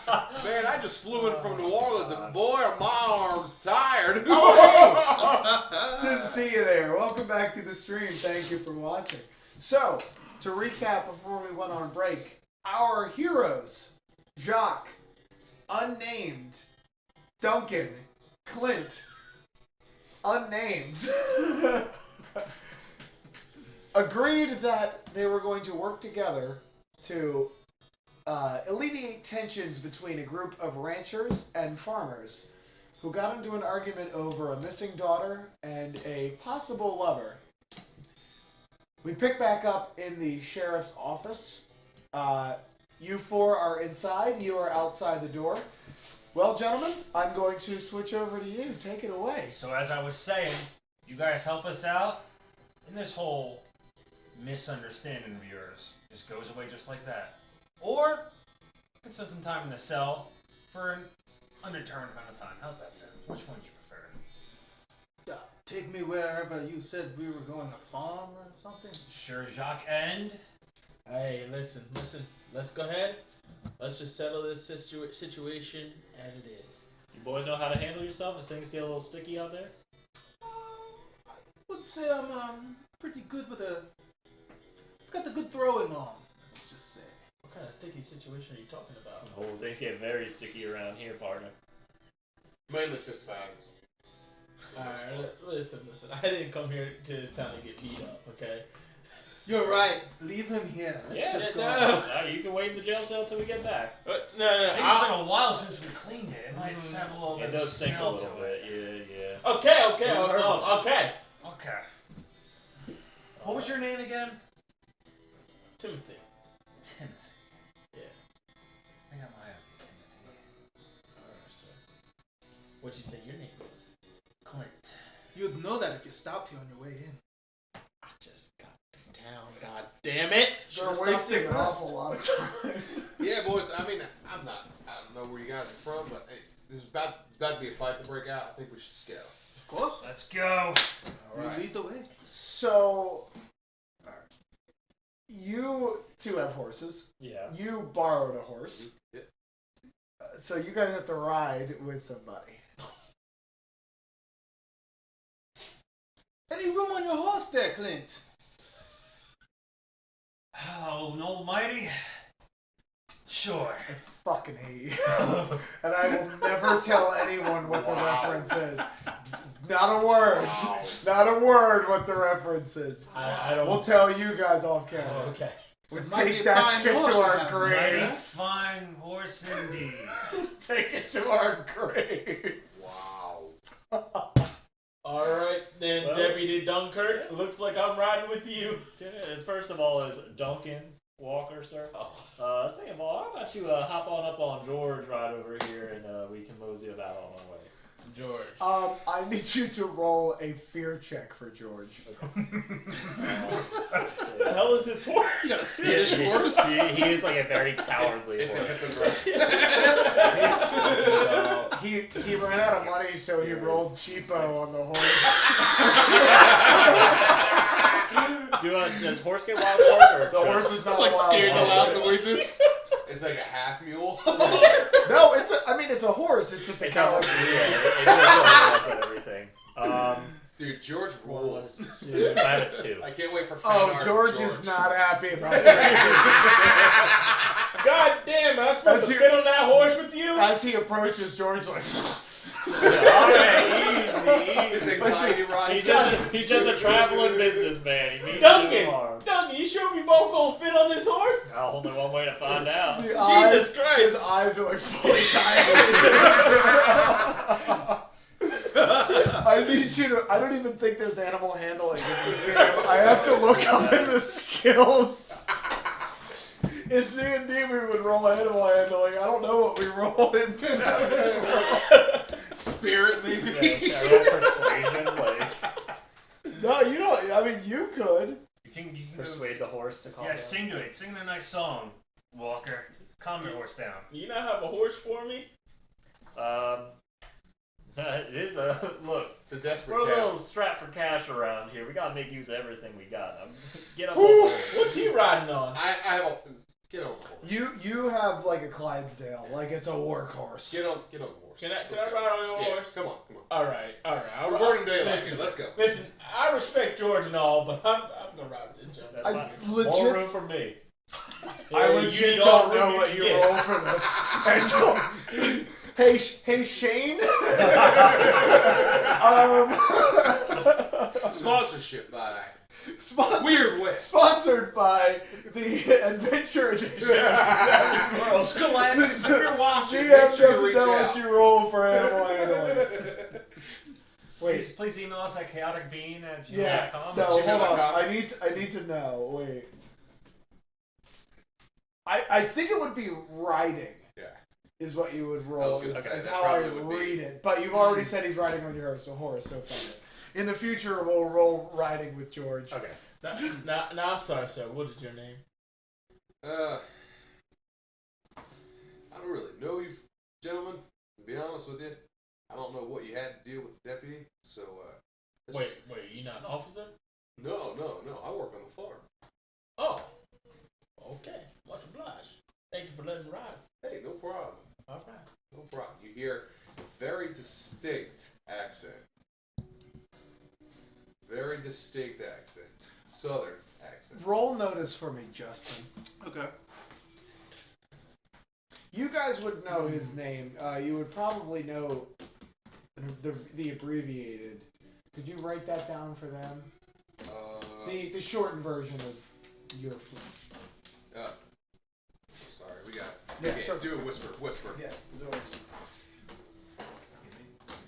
Man, I just flew in from New Orleans, and boy, are my arms tired. Oh, hey! Didn't see you there. Welcome back to the stream. Thank you for watching. So, to recap before we went on break, our heroes, Jacques, Unnamed, Duncan, Clint, Unnamed, agreed that they were going to work together to alleviate tensions between a group of ranchers and farmers who got into an argument over a missing daughter and a possible lover. We pick back up in the sheriff's office. You four are inside. You are outside the door. Well, gentlemen, I'm going to switch over to you. Take it away. So as I was saying, you guys help us out, and this whole misunderstanding of yours just goes away just like that. Or you can spend some time in the cell for an undetermined amount of time. How's that sound? Which one do you prefer? Take me wherever you said we were going, a farm or something? Sure, Jacques, and... Hey, listen. Let's go ahead. Let's just settle this situation as it is. You boys know how to handle yourself if things get a little sticky out there? I would say I'm pretty good with I've got the good throwing arm, let's just say. What kind of sticky situation are you talking about? Oh, things get very sticky around here, partner. Mainly fist fights. Alright, listen. I didn't come here to this town to get beat up, okay? You're right. Leave him here. Let's just go. No, you can wait in the jail cell till we get back. I think it's been a while since we cleaned it. It might have a little bit It of does stink a smell little to bit, it. yeah. Okay. Okay. What was your name again? Timothy. Timothy. Yeah. I got my own Timothy. Alright, so. What'd you say your name is? Clint. You'd know that if you stopped here on your way in. I just got to town, god damn it! They're wasting an awful lot of time. Yeah, boys. I mean, I don't know where you guys are from, but hey, there's about to be a fight to break out. I think we should just go. Of course. Let's go. You lead the way. So, you two have horses. Yeah. You borrowed a horse. Yeah. So you guys have to ride with somebody. Any room on your horse there, Clint? Oh, no almighty. Sure. I fucking hate you. And I will never tell anyone what the reference is. Not a word. Wow. Not a word what the reference is. I don't... We'll tell you guys off camera. Okay. We It might be take a that fine shit horse to you our have. Mighty graves. fine horse indeed. Take it to our graves. Wow. Alright then, Well, Deputy Dunkirk. Looks like I'm riding with you. First of all is Duncan Walker, sir. Oh. Second of all, how about you hop on up on George right over here and we can mosey about on our way. George. I need you to roll a fear check for George. What the hell is this horse? You got a skittish horse? He is like a very cowardly It's a horse. hippogriff. He ran out of money, so he rolled cheapo on the horse. Does horse get wild card or The horse is not Like wild. scared the loud noises. It's like a half mule. No, it's a horse. It's just a It's cow. out. It does and everything. Dude, George rules. I have a 2. I can't wait for fan Oh, art of George is not happy about that. God damn, I'm supposed As to you- fit on that horse with you? As he approaches, George like. Alright, His easy. anxiety rises. He's just a traveling businessman. He means Duncan! no harm. Duncan, you sure we both gonna fit on this horse? Only one way to find out. The Jesus Christ. His eyes are like fully tired. I need you to. I don't even think there's animal handling in this game. I have to look up in the skills. In D&D, we would roll animal handling. I don't know what we roll in Savage Worlds. Spirit, maybe. Yeah, roll persuasion, like No, you don't. I mean, you could. You can persuade the horse to calm Yeah, down. sing to it. Sing a nice song, Walker. Calm your horse down. Do you not have a horse for me? It is a look. It's a desperate We're a little tale. strapped for cash around here. We gotta make use of everything we got. Get up Whew, over there. what's he riding on? I have a... Get on the horse. You have like a Clydesdale, like it's a workhorse. Get on the horse. Can I Let's ride go. on your Yeah, horse? Come on. All right. We're burning daylight here. Let's go. Listen, I respect George and all, but I'm gonna ride with this gentleman. That's I fine. More legit- room for me. I You legit need all don't know room what you you can roll get. for this. And so, hey Shane. Sponsorship by Sponsored, Weird West. Sponsored by the Adventure Edition of Savage World. Scholastics, if you're watching, GM make sure you doesn't reach know out. what you roll for animal handling. Please email us at chaoticbean@gmail.com. Yeah. No, hold on. I need to know. Wait. I think it would be riding. Yeah. Is what you would I roll. was gonna say, Is that how I probably would be. read it. But you've already said he's riding on your horse, so fine. In the future, we'll roll riding with George. Okay. Now, I'm sorry, sir. What is your name? I don't really know you, gentlemen. To be honest with you, I don't know what you had to deal with the deputy. So, let's Wait, just- you're not an officer? No. I work on the farm. Oh. Okay. Much obliged. Thank you for letting me ride. Hey, no problem. All right. No problem. You hear a very distinct accent. Very distinct accent. Southern accent. Roll notice for me, Justin. Okay. You guys would know his name. You would probably know the abbreviated. Could you write that down for them? The shortened version of your flesh. I'm sorry, we got. Yeah, Okay, sure. do a whisper. Yeah.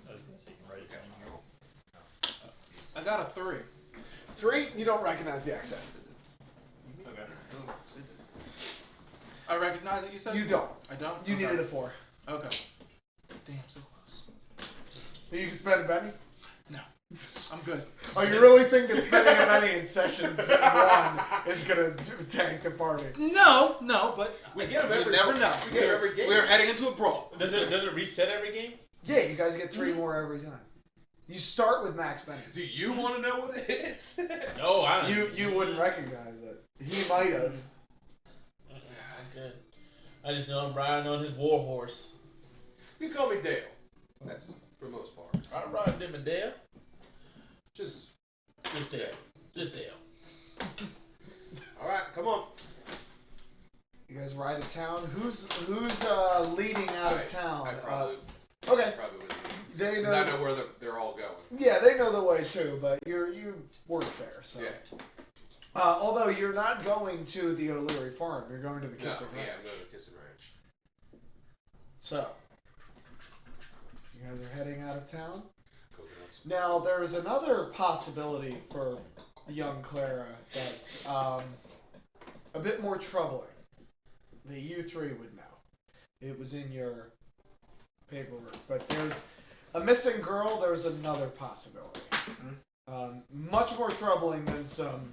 I was gonna say you can write it down here. I got a 3. 3, you don't recognize the accent. Okay. I recognize it, you said? You don't. I don't? You Okay. needed a 4. Okay. Damn, so close. You can spend a penny? No. I'm good. Oh, you really think that spending a penny in sessions 1 is gonna tank the party? No, but We get 'em you every- never know. we get 'em every game. We're heading into a brawl. Does it reset every game? Yeah, you guys get 3 more every time. You start with max pennies. Do you want to know what it is? No, I don't. You wouldn't recognize it. He might have. I'm good. I just know I'm riding on his war horse. You call me Dale. That's for the most part. I ride them and Dale. Just Just Dale. Just Dale. all right. Come on. You guys ride to town. Who's leading out of town? I probably Okay. would. They Because know. I know where they're all going. Yeah, they know the way too, but you work there, so. Yeah. Although you're not going to the O'Leary farm, you're going to the No, Kissing Ranch. yeah, I'm going to the Kissing Ranch. So, you guys are heading out of town. Coconuts. Now, there's another possibility for young Clara that's a bit more troubling. That you 3 would know. It was in your paperwork, but there's a missing girl. There's another possibility. Much more troubling than some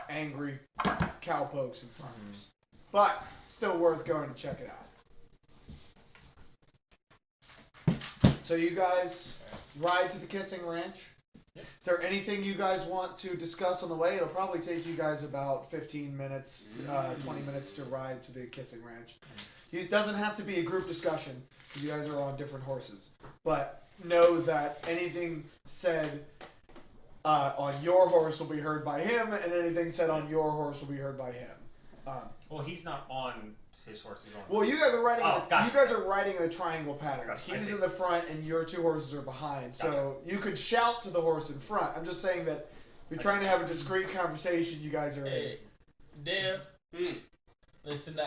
angry cowpokes and farmers, but still worth going to check it out. So you guys ride to the Kissing Ranch. Is there anything you guys want to discuss on the way? It'll probably take you guys about 15 minutes, 20 minutes to ride to the Kissing Ranch. It doesn't have to be a group discussion because you guys are on different horses. But know that anything said on your horse will be heard by him, and anything said on your horse will be heard by him. Well, he's not on his horse. He's on. Well, you guys are riding. Oh, gotcha. You guys are riding in a triangle pattern. Gotcha, I He's see. in the front, and your 2 horses are behind. So Gotcha. you could shout to the horse in front. I'm just saying that you're trying to have a discreet conversation. You guys are. Hey, Dale. Listen,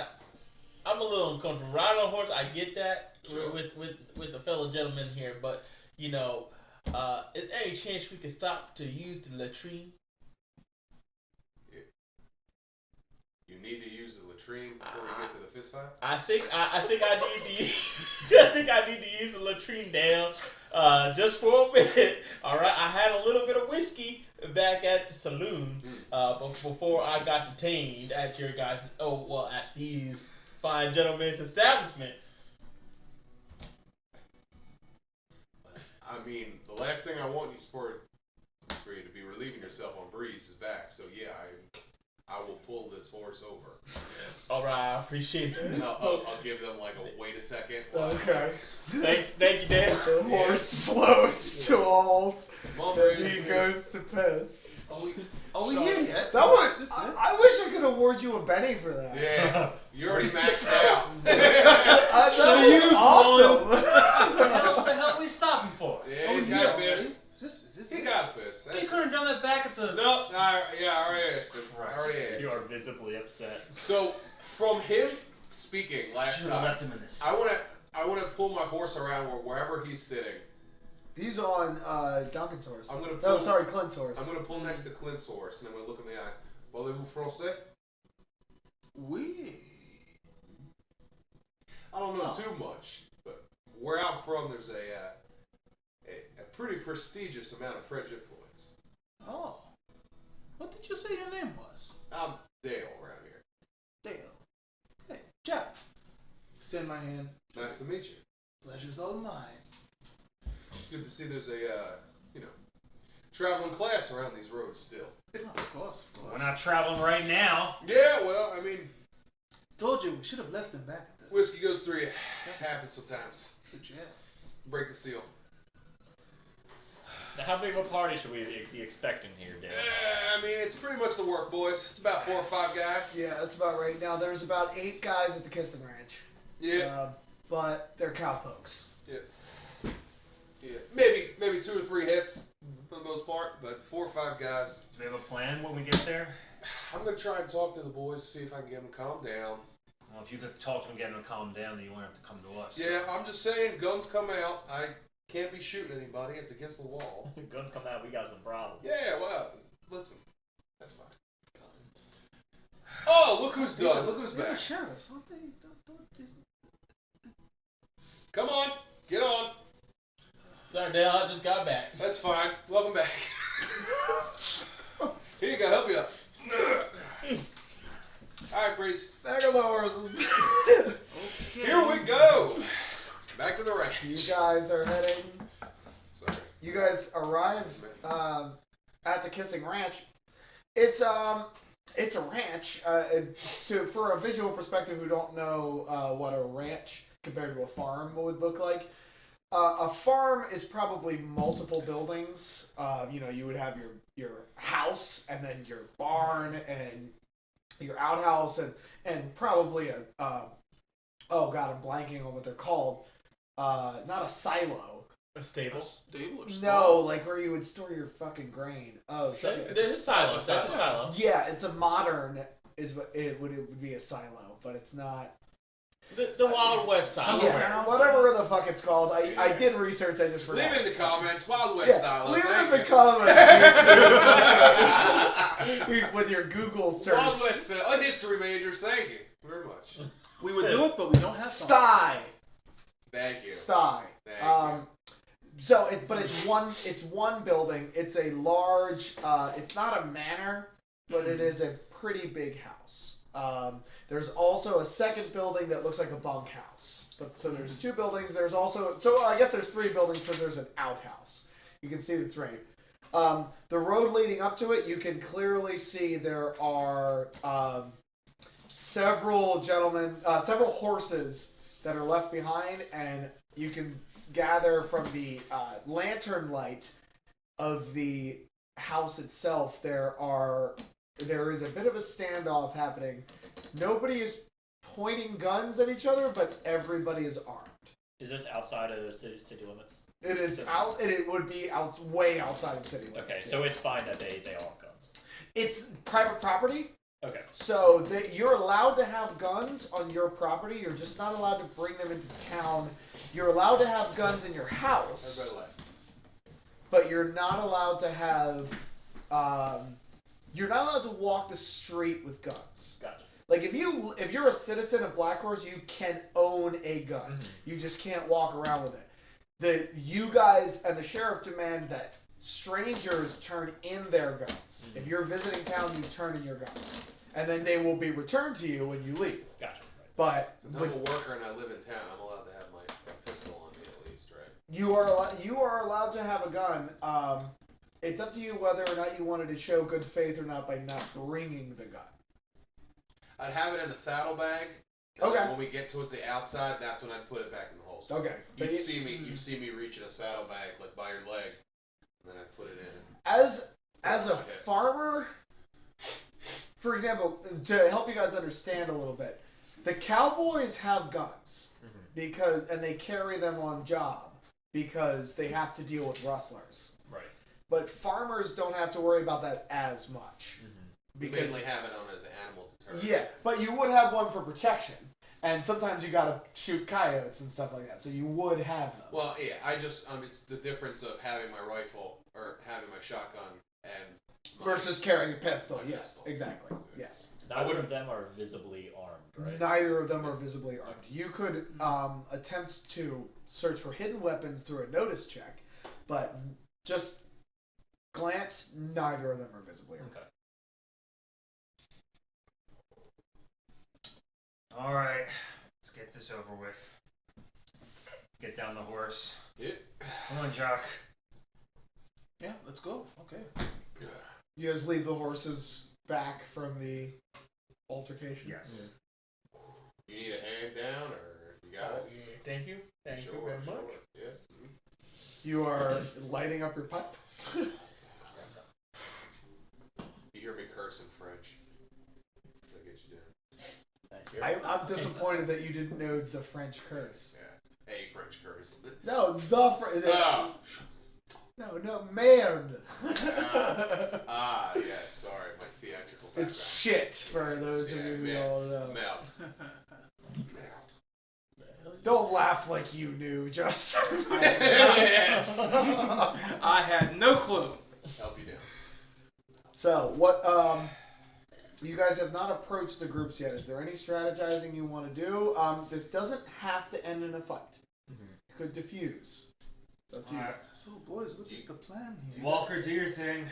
I'm a little uncomfortable. Riding on a horse, I get that Sure. with a fellow gentleman here, but is there any chance we could stop to use the latrine? You need to use the latrine before we get to the fist fight. I think I need to I need to use the latrine, Dale. Just for a minute. All right, I had a little bit of whiskey back at the saloon, before I got detained at your guys. At these fine gentlemen's establishment. I mean, the last thing I want is for you to be relieving yourself on Breeze's back. So yeah, I will pull this horse over. Yes. All right, I appreciate it. And I'll give them like a wait a second. Okay. Thank you, Dan. The horse slows to a halt. Come on, And Breeze. he goes to piss. Are we here yet? That was. Is this it? I wish I could award you a Benny for that. Yeah, you already maxed out. That Should've was used awesome. What the hell are we stopping for? Yeah, he's got a piss. Is this He it? got a piss. You could have done that back at the. No, I already asked him. I already asked You him. are visibly upset. So, from him speaking last Should have time, left him in this. I wanna pull my horse around wherever he's sitting. He's on Duncan's horse. I'm gonna No, pull. sorry, Clint's horse. I'm gonna pull next to Clint's horse, and I'm gonna look in the eye. Voulez-vous français? We. I don't know too much, but where I'm from, there's a pretty prestigious amount of French influence. Oh. What did you say your name was? I'm Dale around here. Dale. Okay, Jack. Extend my hand. Nice to meet you. Pleasure's all mine. It's good to see there's a traveling class around these roads still. Oh, of course, of course. We're not traveling right now. Yeah, well, I mean, Told you we should have left him back at the whiskey goes through you. Happens sometimes. jail. Break the seal. Now, how big of a party should we be expecting here, Dan? I mean, it's pretty much the work, boys. It's about 4 or 5 guys. Yeah, that's about right. Now there's about 8 guys at the Kiston Ranch. Yeah. But they're cowpokes. Yeah. Maybe 2 or 3 hits for the most part, but 4 or 5 guys. Do we have a plan when we get there? I'm gonna try and talk to the boys to see if I can get them to calm down. Well, if you could talk to him, get him to calm down, then you won't have to come to us. Yeah, I'm just saying, guns come out. I can't be shooting anybody. It's against the wall. Guns come out, we got some problems. Yeah, well, listen, that's fine. Oh, look who's done. Look who's They're the back. sheriffs, aren't they? Don't just... Come on, get on. Sorry, Dale, I just got back. That's fine. Welcome back. Here you go. Help you up. All right, Breeze. Back on the horses. Okay. Here we go. Back to the ranch. You guys are heading. Sorry. You guys arrive at the Kissing Ranch. It's a ranch. For a visual perspective, who don't know what a ranch compared to a farm would look like. A farm is probably multiple buildings. You would have your house and then your barn and your outhouse and probably oh god, I'm blanking on what they're called. Not a silo. A stable. Stable or No, stall? like where you would store your fucking grain. Oh shit. There's a silo. That's a silo. Yeah, it's a modern it would be a silo, but it's not. The Wild West silo. Yeah, whatever the fuck it's called. I did research. I just forgot. Leave it in the comments. Wild West Yeah, style. leave it in Thank the you. comments with your Google search. Wild West style. History majors. Thank you very much. We would do it, but we don't have time. Sty. Thank you. Sty. Thank you. So it's one building. It's a large. It's not a manor, but it is a pretty big house. There's also a second building that looks like a bunkhouse. But so there's 2 buildings. There's also I guess there's 3 buildings because there's an outhouse. You can see the 3. The road leading up to it, you can clearly see there are several horses that are left behind, and you can gather from the lantern light of the house itself there is a bit of a standoff happening. Nobody is pointing guns at each other, but everybody is armed. Is this outside of the city limits? It is out, and it would be way outside of city limits. Okay, yeah. so it's fine that they all have guns. It's private property, Okay. so you're allowed to have guns on your property. You're just not allowed to bring them into town. You're allowed to have guns in your house, Everybody left. but you're not allowed to have. You're not allowed to walk the street with guns. Gotcha. Like if you're a citizen of Black Horse, you can own a gun. Mhm. You just can't walk around with it. You guys and the sheriff demand that strangers turn in their guns. Mhm. If you're visiting town, you turn in your guns, and then they will be returned to you when you leave. Gotcha. But Since I'm a worker and I live in town, I'm allowed to have my pistol on me at least, right? you are allowed to have a gun. It's up to you whether or not you wanted to show good faith or not by not bringing the gun. I'd have it in a saddlebag. Okay. When we get towards the outside, that's when I'd put it back in the holster. Okay. You'd see me reach in a saddlebag like by your leg, and then I'd put it in. As a farmer, for example, to help you guys understand a little bit, the cowboys have guns and they carry them on job because they have to deal with rustlers. Right. But farmers don't have to worry about that as much. We mainly have it on as an animal deterrent. Yeah, but you would have one for protection. And sometimes you gotta shoot coyotes and stuff like that, so you would have them. Well, yeah, it's the difference of having my rifle or having my shotgun and versus carrying a pistol. my Yes, pistol. exactly. Yes. Neither of them are visibly armed, right? Neither of them are visibly armed. You could attempt to search for hidden weapons through a notice check, but just glance, neither of them are visibly armed. Okay. All right, let's get this over with. Get down the horse. Yeah. Come on, Jock. Yeah, let's go. Okay. You guys leave the horses back from the altercation? Yes. You need a hand down, or you got it? Thank you. Thank you very much. Yeah. You are lighting up your pipe? You hear me curse in French. I'll get you down. Thank you. I'm disappointed that you didn't know the French curse. Yeah. A French curse. No, the French. Oh. No, merde. Yes, sorry, my theatrical background. It's shit for those of you who don't know. Melt. Don't laugh like you knew, Justin. I had no clue. Help you down. So, what, you guys have not approached the groups yet. Is there any strategizing you want to do? This doesn't have to end in a fight. It could diffuse. It's up to you Alright. guys. So, boys, what is the plan here? Walker, do your thing.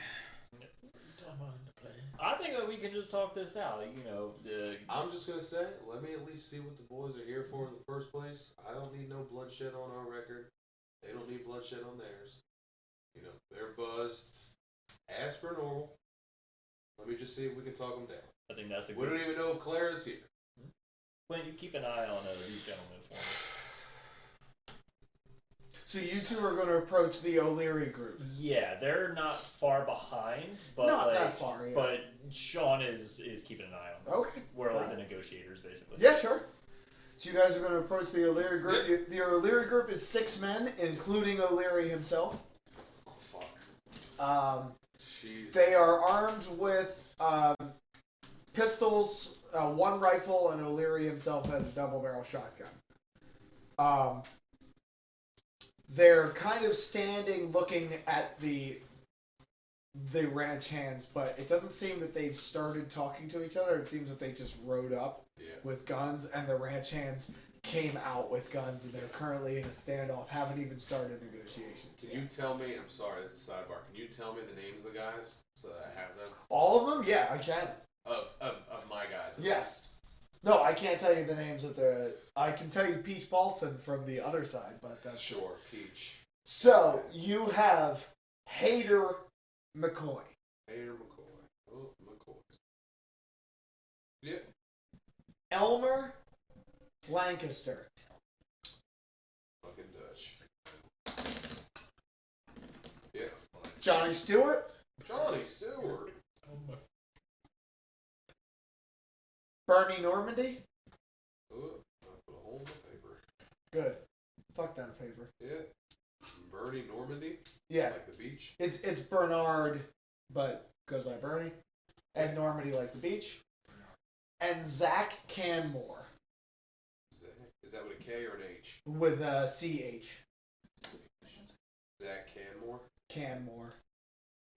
I think that we can just talk this out. You know, I'm just gonna say, let me at least see what the boys are here for in the first place. I don't need no bloodshed on our record. They don't need bloodshed on theirs. You know, they're buzzed as per normal. Let me just see if we can talk them down. I think that's a We good. don't even know if Claire is here. Clint, you keep an eye on these gentlemen for me. So you two are going to approach the O'Leary group. Yeah, they're not far behind, but Not like, that far, yeah. But Sean is keeping an eye on them. Okay. We're like the negotiators, basically. Yeah, sure. So you guys are going to approach the O'Leary group. The O'Leary group is 6 men, including O'Leary himself. Oh, fuck. Jeez. They are armed with pistols, 1 rifle, and O'Leary himself has a double-barrel shotgun. They're kind of standing looking at the ranch hands, but it doesn't seem that they've started talking to each other. It seems that they just rode up with guns, and the ranch hands came out with guns, and they're currently in a standoff, haven't even started negotiations. Can you tell me, I'm sorry, this is a sidebar, can you tell me the names of the guys so that I have them? All of them? Yeah, I can. Of my guys. Yes. No, I can't tell you the names of the... I can tell you Peach Paulson from the other side, but that's... Sure, Peach. So, you have Hader McCoy. Hader McCoy. Oh, McCoy. Yeah. Elmer Lancaster. Fucking Dutch. Yeah. Johnny Stewart. Johnny Stewart. Bernie Normandy. Oh, I put a hole in the paper. Good. Fuck that paper. Yeah. Bernie Normandy. Yeah. Like the beach. It's Bernard, but goes by Bernie. And Normandy like the beach. And Zach Canmore. Is that with a K or an H? With a CH. Zach Canmore. Canmore.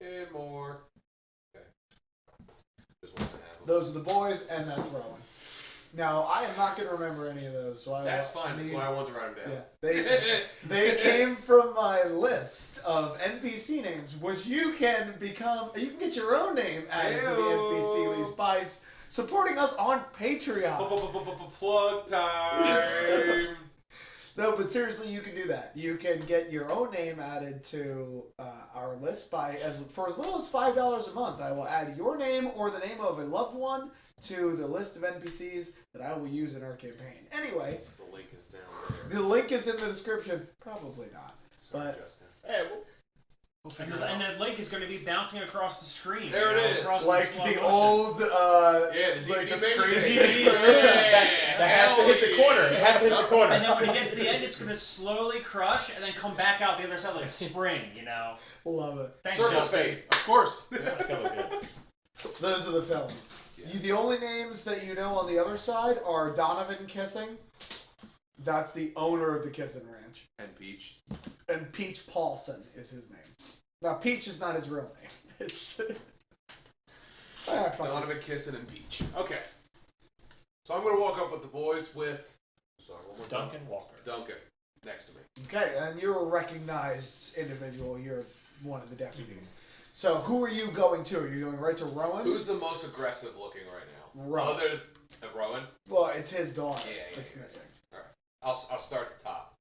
Canmore. Okay. Just wanted to have them. Those are the boys, and that's Rowan. Now, I am not going to remember any of those. So That's fine. That's why I wanted to write them down. Yeah, they came from my list of NPC names, which you can become. You can get your own name added to the NPC list by supporting us on Patreon. Plug time. No, but seriously, you can do that. You can get your own name added to our list for as little as $5 a month. I will add your name or the name of a loved one to the list of NPCs that I will use in our campaign. Anyway, The link is down there. the link is in the description. Probably not. Sorry, But- Justin. Hey, We'll figure it out. And the link is going to be bouncing across the screen. There you know, it is. across Like slow the motion. old, Yeah, the like DVD the screen menu. saver. That has to hit the corner. It has to hit the corner. And then when it gets to the end, it's going to slowly crush and then come back out the other side like a spring, you know. Love it. Thanks, Circle Justin. fate. Of course. Yeah, that's gonna look good. So those are the films. Yes. The only names that you know on the other side are Donovan Kissing. That's the owner of the Kissing Ranch. And Peach. And Peach Paulson is his name. Now, Peach is not his real name. It's... fuck it. Donovan, Kissing, and Peach. Okay. So I'm going to walk up with the boys with... Sorry, one more time. Duncan Walker. Duncan. Next to me. Okay, and you're a recognized individual. You're one of the deputies. So who are you going to? Are you going right to Rowan? Who's the most aggressive looking right now? Rowan? Other than Rowan? Well, it's his daughter Yeah, that's yeah. missing. I'll start at the top.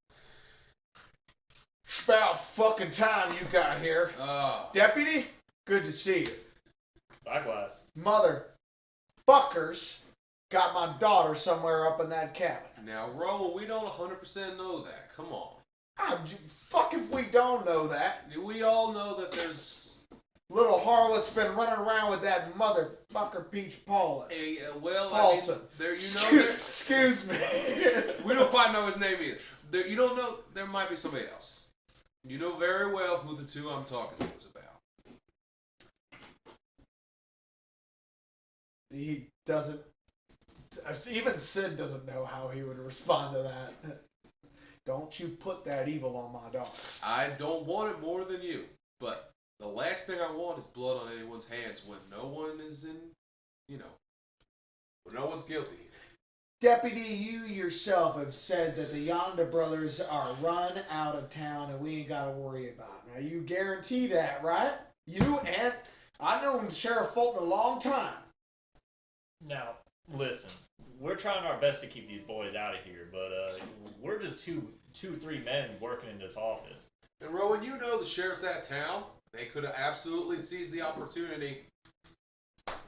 It's about fucking time you got here. Deputy, good to see you. Likewise. Mother fuckers got my daughter somewhere up in that cabin. Now, Rowan, we don't 100% know that. Come on. Fuck if we don't know that. We all know that there's... Little harlot's been running around with that motherfucker Peach Paulson. Paulson. There, you know there... Excuse me. We don't quite know his name either. There, you don't know... There might be somebody else. You know very well who the two I'm talking to is about. He doesn't... Even Sid doesn't know how he would respond to that. Don't you put that evil on my daughter. I don't want it more than you, but the last thing I want is blood on anyone's hands when no one is in, when no one's guilty. Deputy, you yourself have said that the Yonder Brothers are run out of town and we ain't got to worry about it. Now, you guarantee that, right? You and... I've known Sheriff Fulton a long time. Now, listen. We're trying our best to keep these boys out of here, but we're just three men working in this office. And Rowan, you know the sheriff's at town. They could have absolutely seized the opportunity.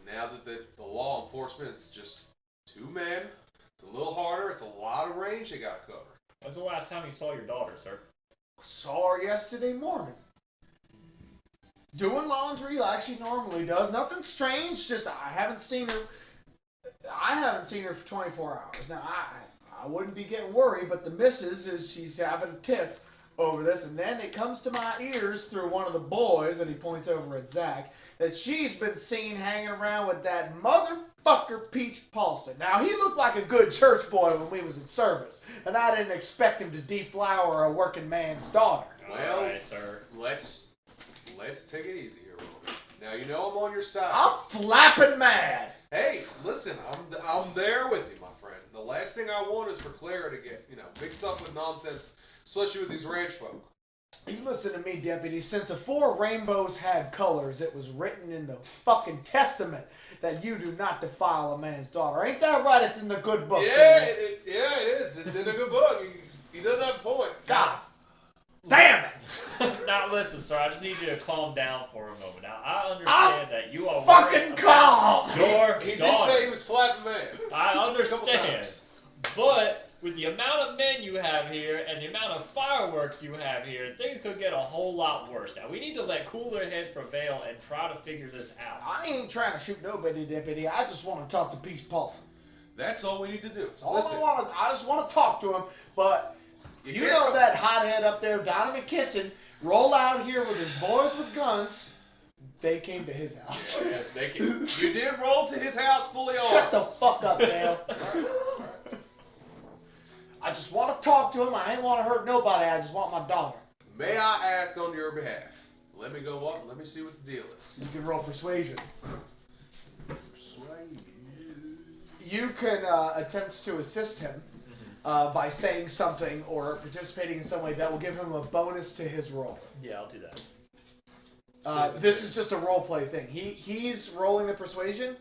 Now that the law enforcement is just two men, it's a little harder. It's a lot of range they got to cover. When's the last time you saw your daughter, sir? Saw her yesterday morning. Doing laundry like she normally does. Nothing strange, just I haven't seen her for 24 hours. Now, I wouldn't be getting worried, but the missus she's having a tiff over this, and then it comes to my ears through one of the boys, and he points over at Zach, that she's been seen hanging around with that motherfucker Peach Paulson. Now, he looked like a good church boy when we was in service, and I didn't expect him to deflower a working man's daughter. Well, All right, sir. let's take it easy here, Rowan. Now, you know I'm on your side. I'm flapping mad. Hey, listen, I'm there with you, my friend. The last thing I want is for Clara to get, mixed up with nonsense, especially with these ranch folk. You listen to me, deputy. Since afore rainbows had colors, it was written in the fucking testament that you do not defile a man's daughter. Ain't that right? It's in the good book. Yeah, baby. it is. It's in a good book. He does have a point. God damn it! Now, listen, sir. I just need you to calm down for a moment. Now, I understand that you are Fucking worried calm! about your He did daughter. say he was flapping man. I Couple understand. times. But with the amount of men you have here and the amount of fireworks you have here, things could get a whole lot worse. Now, we need to let cooler heads prevail and try to figure this out. I ain't trying to shoot nobody, deputy. I just want to talk to Peach Paulson. That's all we need to do. That's all Listen, I just want to talk to him. But you can't know go- that hothead up there, Donovan Kissing, roll out here with his boys with guns. They came to his house. Yeah, you did roll to his house fully Shut armed. the fuck up, Dale. I just want to talk to him. I ain't want to hurt nobody. I just want my daughter. May I act on your behalf? Let me go up. Let me see what the deal is. You can roll persuasion. You can attempt to assist him by saying something or participating in some way that will give him a bonus to his roll. Yeah, I'll do that. This is just a role play thing. He's rolling the persuasion.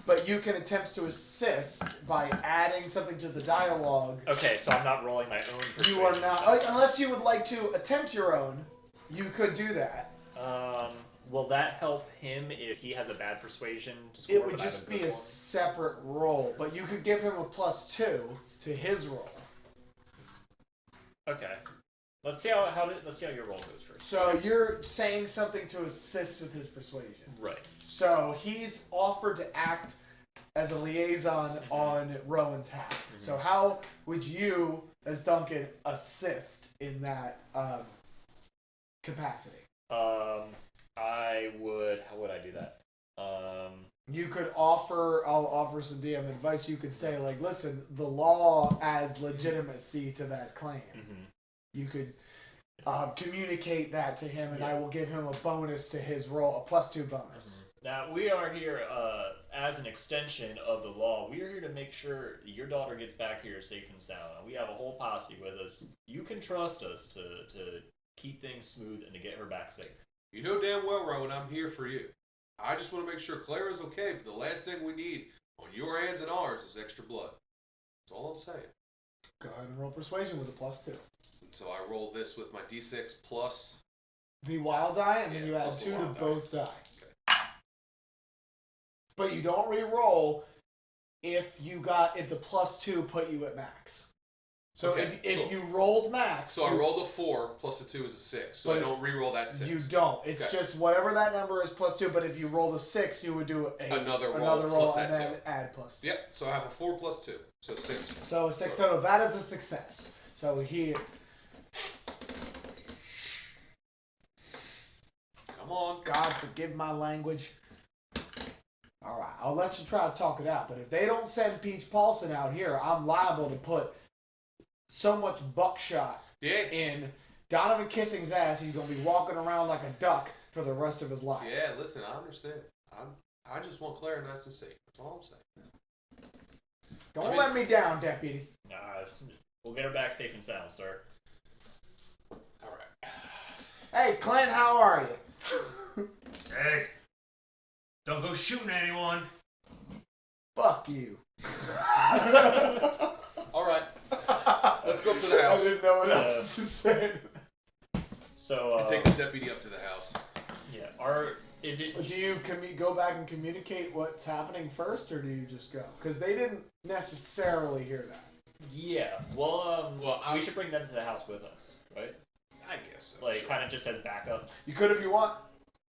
but you can attempt to assist by adding something to the dialogue. Okay, so I'm not rolling my own persuasion. You are not, unless you would like to attempt your own, you could do that. Will that help him if he has a bad persuasion score? It would but I have just a be good a one? separate roll, but you could give him a +2 to his roll. Okay. Let's see how your roll goes first. So you're saying something to assist with his persuasion. Right. So he's offered to act as a liaison on Rowan's half. So how would you, as Duncan, assist in that capacity? How would I do that? You could offer, I'll offer some DM advice. You could say, like, listen, the law adds legitimacy to that claim. You could communicate that to him, and I will give him a bonus to his roll, a +2 bonus. Now, we are here as an extension of the law. We are here to make sure your daughter gets back here safe and sound. We have a whole posse with us. You can trust us to keep things smooth and to get her back safe. You know damn well, Rowan, I'm here for you. I just want to make sure Claire is okay, but the last thing we need on your hands and ours is extra blood. That's all I'm saying. Go ahead and roll persuasion with a +2. So I roll this with my d6 plus... The wild die, and then Yeah, you add plus the 2 to wild die. both die. Okay. But you don't re-roll if the +2 put you at max. So Okay, if cool. you rolled max, So I rolled a 4 plus a 2 is a 6. So I But don't re-roll that 6. you don't. It's Okay. just whatever that number is +2. But if you rolled a 6, you would do Another roll another roll plus and that then 2. add +2. Yep, so I have a 4 plus 2. So 6. So a 6 total. That is a success. So he. Come on. God forgive my language. All right, I'll let you try to talk it out. But if they don't send Peach Paulson out here, I'm liable to put so much buckshot Yeah. in Donovan Kissing's ass. He's gonna be walking around like a duck for the rest of his life. Yeah, listen, I understand. I just want Claire nice to see. That's all I'm saying. Don't let me down, deputy. Nah, we'll get her back safe and sound, sir. All right. Hey, Clint, how are you? Hey, don't go shooting anyone. Fuck you. All right. Let's go up to the house. I didn't know what else to say. So, And take the deputy up to the house. yeah, is it... Do you go back and communicate what's happening first, or do you just go? Because they didn't necessarily hear that. Yeah, well, Well, we should bring them to the house with us, right? I guess so. Like, sure. kind of just as backup. You could if you want.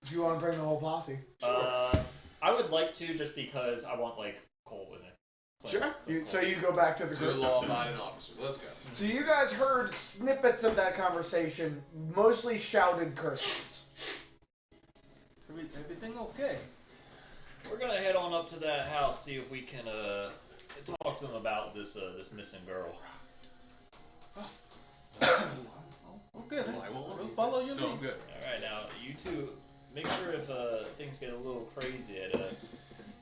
If you want to bring the whole posse. I would like to, just because I want, like, Cole with it. Sure. So you go back to the Two group. law-abiding officers. Let's go. So you guys heard snippets of that conversation, mostly shouted curses. Everything okay? We're gonna head on up to that house, see if we can, talk to them about this missing girl. Okay then. I won't. We'll follow your No, I'm lead. good. Alright, now, you two, make sure if, things get a little crazy,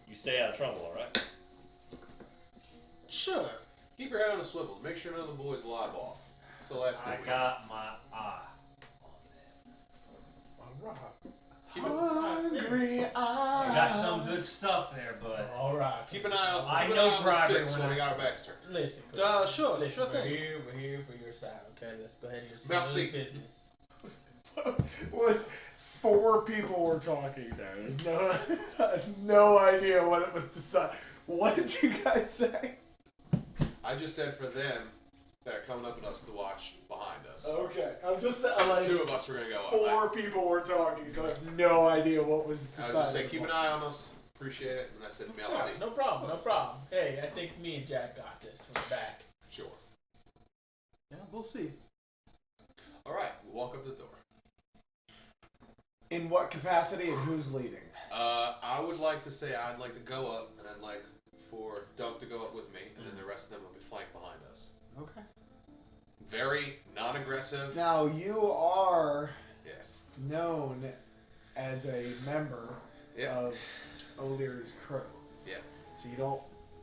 you stay out of trouble, alright? Sure. Keep your head on a swivel. Make sure none of the boys live off. That's the last thing I we got my eye. Keep it, Hungry I got some good stuff there, but Alright. keep an eye out. I keep an know eye on the private 6 when when we I got our see- backs turned. Listen. Sure, Listen, sure we're thing. here for your side. Okay, let's go ahead and just Now handle see. this business. With 4 people were talking there. There's no idea what it was decided. What did you guys say? I just said for them that are coming up at us to watch behind us. Okay, I'm just like 2 of us were gonna go up. 4 people were talking, so I have no idea what was I decided. would just say keep an eye on us. Appreciate it. And I said, Of course, Melcy. no problem, no problem. Hey, I think me and Jack got this from the back. Sure. Yeah, we'll see. All right. We walk up the door. In what capacity and who's leading? I would like to say I'd like to go up, and I'd like for Dunk to go up with me, and then the rest of them will be flanked behind us. Okay. Very non-aggressive. Now you are Yes. known as a member Yeah. of O'Leary's crew. Yeah. So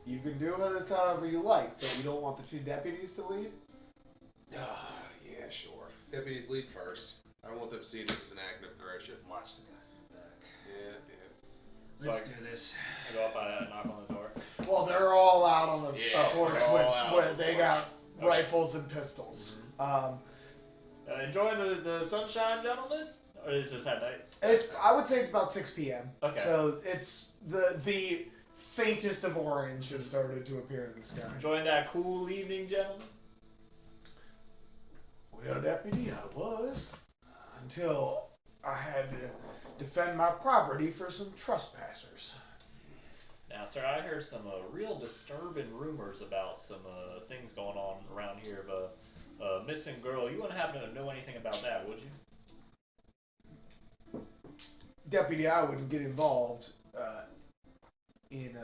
you can do this however you like, but you don't want the 2 deputies to lead? Yeah, sure. Deputies lead first. I don't want them seeing this as an act of aggression. Watch the guys in the back. Yeah, So Let's do this. I go up, I knock on the door. Well, they're all out on the Yeah, porch they're all out on with the they porch. got Okay. rifles and pistols. Enjoying the sunshine, gentlemen? Or is this at night? I would say it's about 6 p.m. Okay. So it's the faintest of orange has started to appear in the sky. Enjoying that cool evening, gentlemen? Well, deputy, I was until I had to defend my property for some trespassers. Now, sir, I heard some real disturbing rumors about some things going on around here of a missing girl. You wouldn't happen to know anything about that, would you? Deputy, I wouldn't get involved in.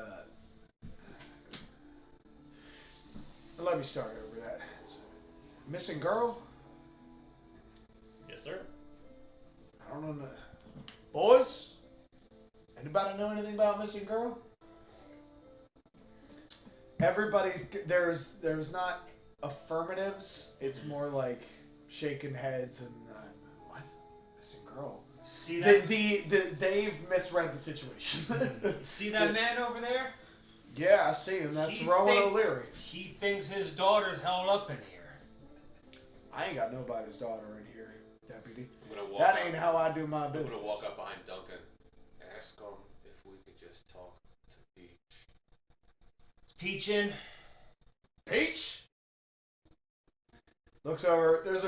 Let me start over that. Missing girl? Yes, sir. I don't know. Boys? Anybody know anything about missing girl? Everybody's there's not affirmatives. It's more like shaking heads and what? Missing girl. See that? They've misread the situation. See that man over there? Yeah, I see him. That's Rowan O'Leary. He thinks his daughter's held up in here. I ain't got nobody's daughter in here, deputy. I'm gonna walk That up, ain't how I do my I'm business. gonna walk up behind Duncan. Ask him if we could just talk to Peach. Is Peach in? Peach looks over. There's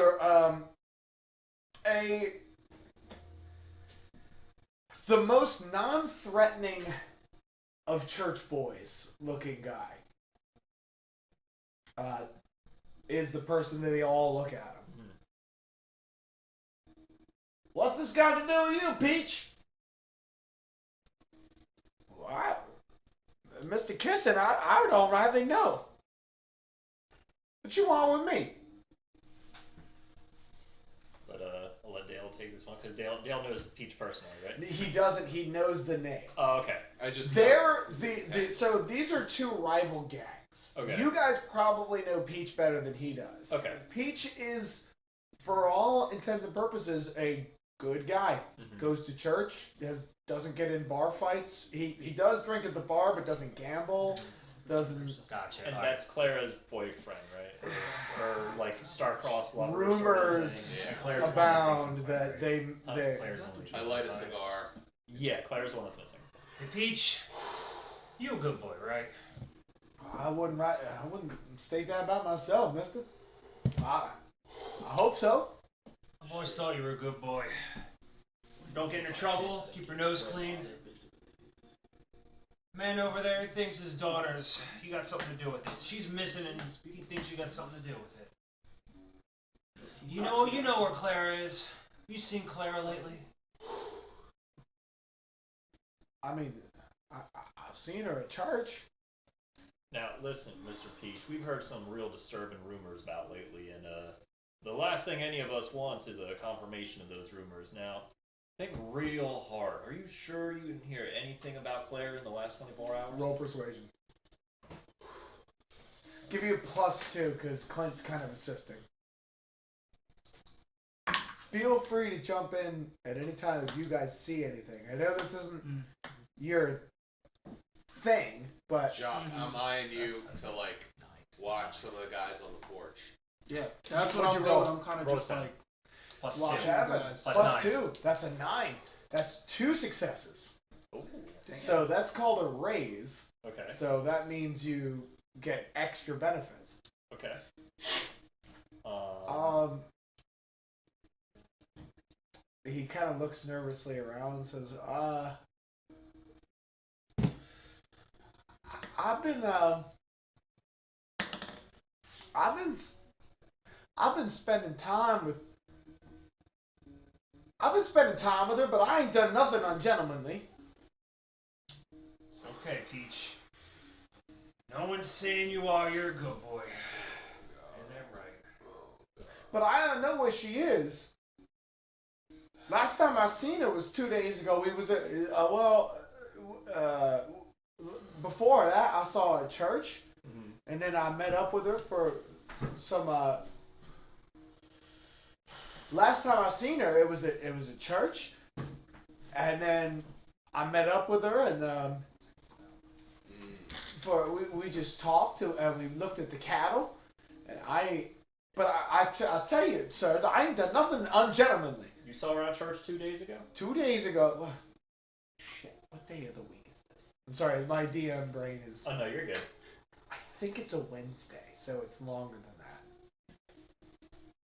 the most non-threatening of church boys looking guy. Is the person that they all look at him. What's this got to do with you, Peach? Well, Mr. Kissin, I don't rightly know. What you want with me? But I'll let Dale take this one because Dale knows Peach personally, right? He doesn't. He knows the name. Oh, okay. I just So these are two rival gangs. Okay. You guys probably know Peach better than he does. Okay. Peach is, for all intents and purposes, a good guy. Mhm. Goes to church. Doesn't get in bar fights. He does drink at the bar, but doesn't gamble. Doesn't. Gotcha. And All right. that's Clara's boyfriend, right? Or like star-crossed lover. Rumors Yeah, Claire's the one that abound thinks that it's they. Claire's the one that I thinks light it's a fine. cigar. Yeah, Claire's the one that's missing. Hey, Peach, you a good boy, right? I wouldn't state that about myself, mister. I hope so. I've always thought you were a good boy. Don't get into trouble, keep your nose clean. Man over there, he thinks his daughter's, you got something to do with it. She's missing and he thinks you got something to do with it. You know where Clara is. You seen Clara lately? I mean, I've seen her at church. Now, listen, Mr. Peach, we've heard some real disturbing rumors about lately, and the last thing any of us wants is a confirmation of those rumors. Now, think real hard. Are you sure you didn't hear anything about Claire in the last 24 hours? Roll persuasion. Give you a +2 because Clint's kind of assisting. Feel free to jump in at any time if you guys see anything. I know this isn't your thing, but Jock, I'm eyeing you to like watch some of the guys on the porch. Yeah, that's what What'd I'm you doing. roll? I'm kind of Roll just 10. like, Plus watch two. that. Evans. Plus Plus 9. 2. That's a 9. That's 2 successes. Ooh, dang it. So that's called a raise. okay, So that means you get extra benefits. okay. He kind of looks nervously around and says, I've been spending time with her, but I ain't done nothing ungentlemanly. Okay, Peach. No one's saying you are. You're a good boy. Is that right? But I don't know where she is. Last time I seen her was 2 days ago. We was at, before that I saw her at church, and then I met up with her for some. Last time I seen her, it was at church, and then I met up with her and we just talked and we looked at the cattle, and I'll tell you, sir, I ain't done nothing ungentlemanly. You saw her at church 2 days ago? 2 days ago. Well, shit, what day of the week is this? I'm sorry, my DM brain is. Oh no, you're good. I think it's a Wednesday, so it's longer than that.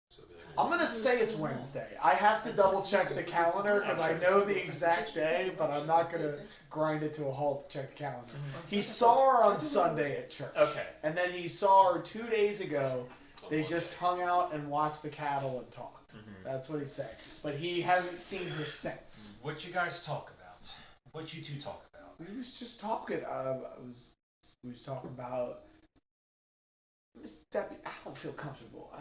So it'll be like, I'm gonna say it's Wednesday. I have to double check the calendar because I know the exact day, but I'm not gonna grind it to a halt to check the calendar. He saw her on Sunday at church. Okay. And then he saw her 2 days ago. They just hung out and watched the cattle and talked. That's what he said. But he hasn't seen her since. What you guys talk about? What you two talk about? We was just talking. We was talking about Mr. Deputy. I don't feel comfortable.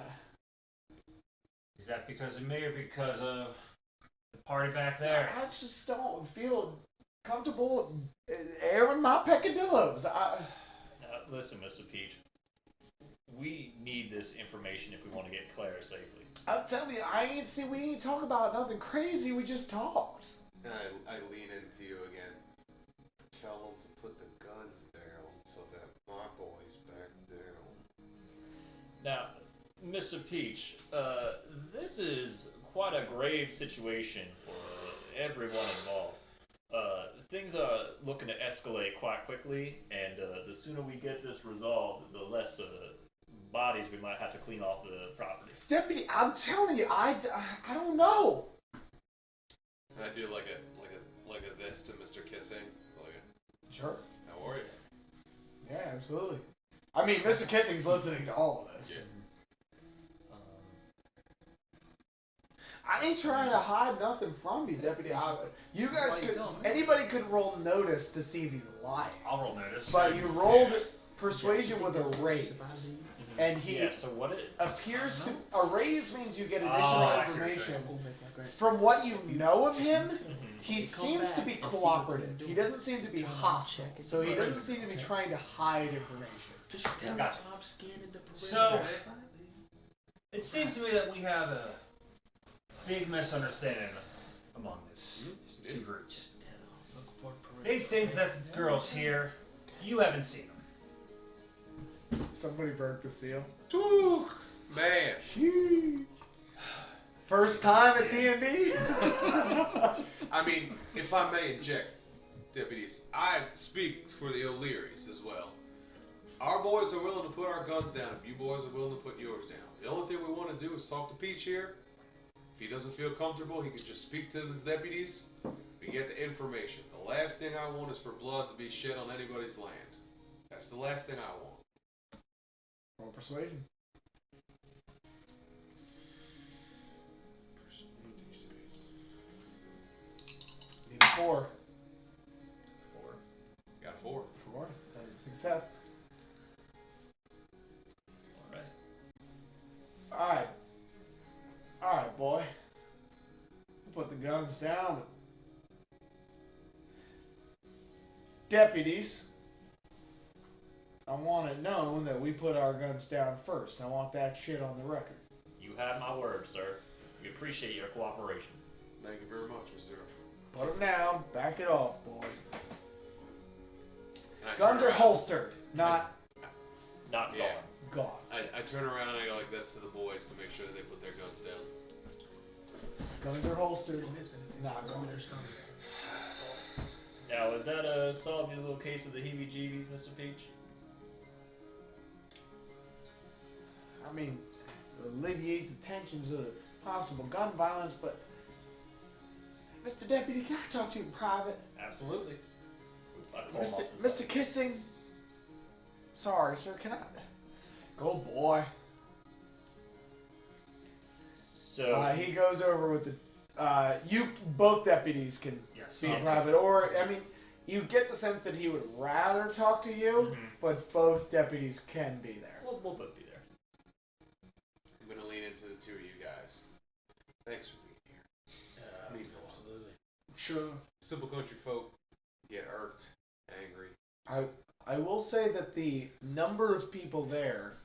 Is that because of me or because of the party back there? I just don't feel comfortable airing my peccadillos. Now, listen, Mr. Peach. We need this information if we want to get Claire safely. I'm telling you, we ain't talk about nothing crazy. We just talked. And I lean into you again. Tell them to put the guns down so that my boy's back down. Now, Mr. Peach, this is quite a grave situation for everyone involved. Things are looking to escalate quite quickly, and the sooner we get this resolved, the less bodies we might have to clean off the property. Deputy, I'm telling you, I don't know. And I do like a this to Mr. Kissing. Sure. How are you? Yeah, absolutely. I mean, Mr. Kissing's listening to all of this. Yeah. I ain't trying to hide nothing from you, Deputy. You guys anybody could roll notice to see if he's lying. I'll roll notice. But you rolled persuasion with a raise. And he Yeah, so what it appears to... A raise means you get additional I see what you're information. From what you know of him, he seems to be cooperative. He doesn't seem to be hostile. So he doesn't seem to be trying to hide information. Gotcha. So, it seems to me that we have a big misunderstanding among these two groups. They think that the girl's here. You haven't seen them. Somebody broke the seal. Whew, man. Sheesh. First time at D&D? I mean, if I may inject, deputies, I speak for the O'Learys as well. Our boys are willing to put our guns down if you boys are willing to put yours down. The only thing we want to do is talk to Peach here. If he doesn't feel comfortable, he can just speak to the deputies. We get the information. The last thing I want is for blood to be shed on anybody's land. That's the last thing I want. Roll persuasion. Need a 4. 4. Got 4. 4. That's a success. Alright. Alright, boy. We'll put the guns down. Deputies, I want it known that we put our guns down first. I want that shit on the record. You have my word, sir. We appreciate your cooperation. Thank you very much, Mr. Put them down. Back it off, boys. And I Guns turn are around. holstered, not Not Yeah. gone. gone. I turn around and I go like this to the boys to make sure that they put their guns down. Guns are holstered, not gone. Now, is that solved your little case of the heebie-jeebies, Mr. Peach? I mean, it alleviates the tensions of possible gun violence, but Mr. Deputy, can I talk to you in private? Absolutely. Mr. Kissing? Sorry, sir, can I? Go, boy. So, He goes over with the. You both deputies can Yes. be in private, or I mean, you get the sense that he would rather talk to you, but both deputies can be there. we'll both be there. I'm gonna lean into the two of you guys. Thanks for being here. Means a lot. Absolutely. Sure. Simple country folk get irked, angry. I will say that the number of people there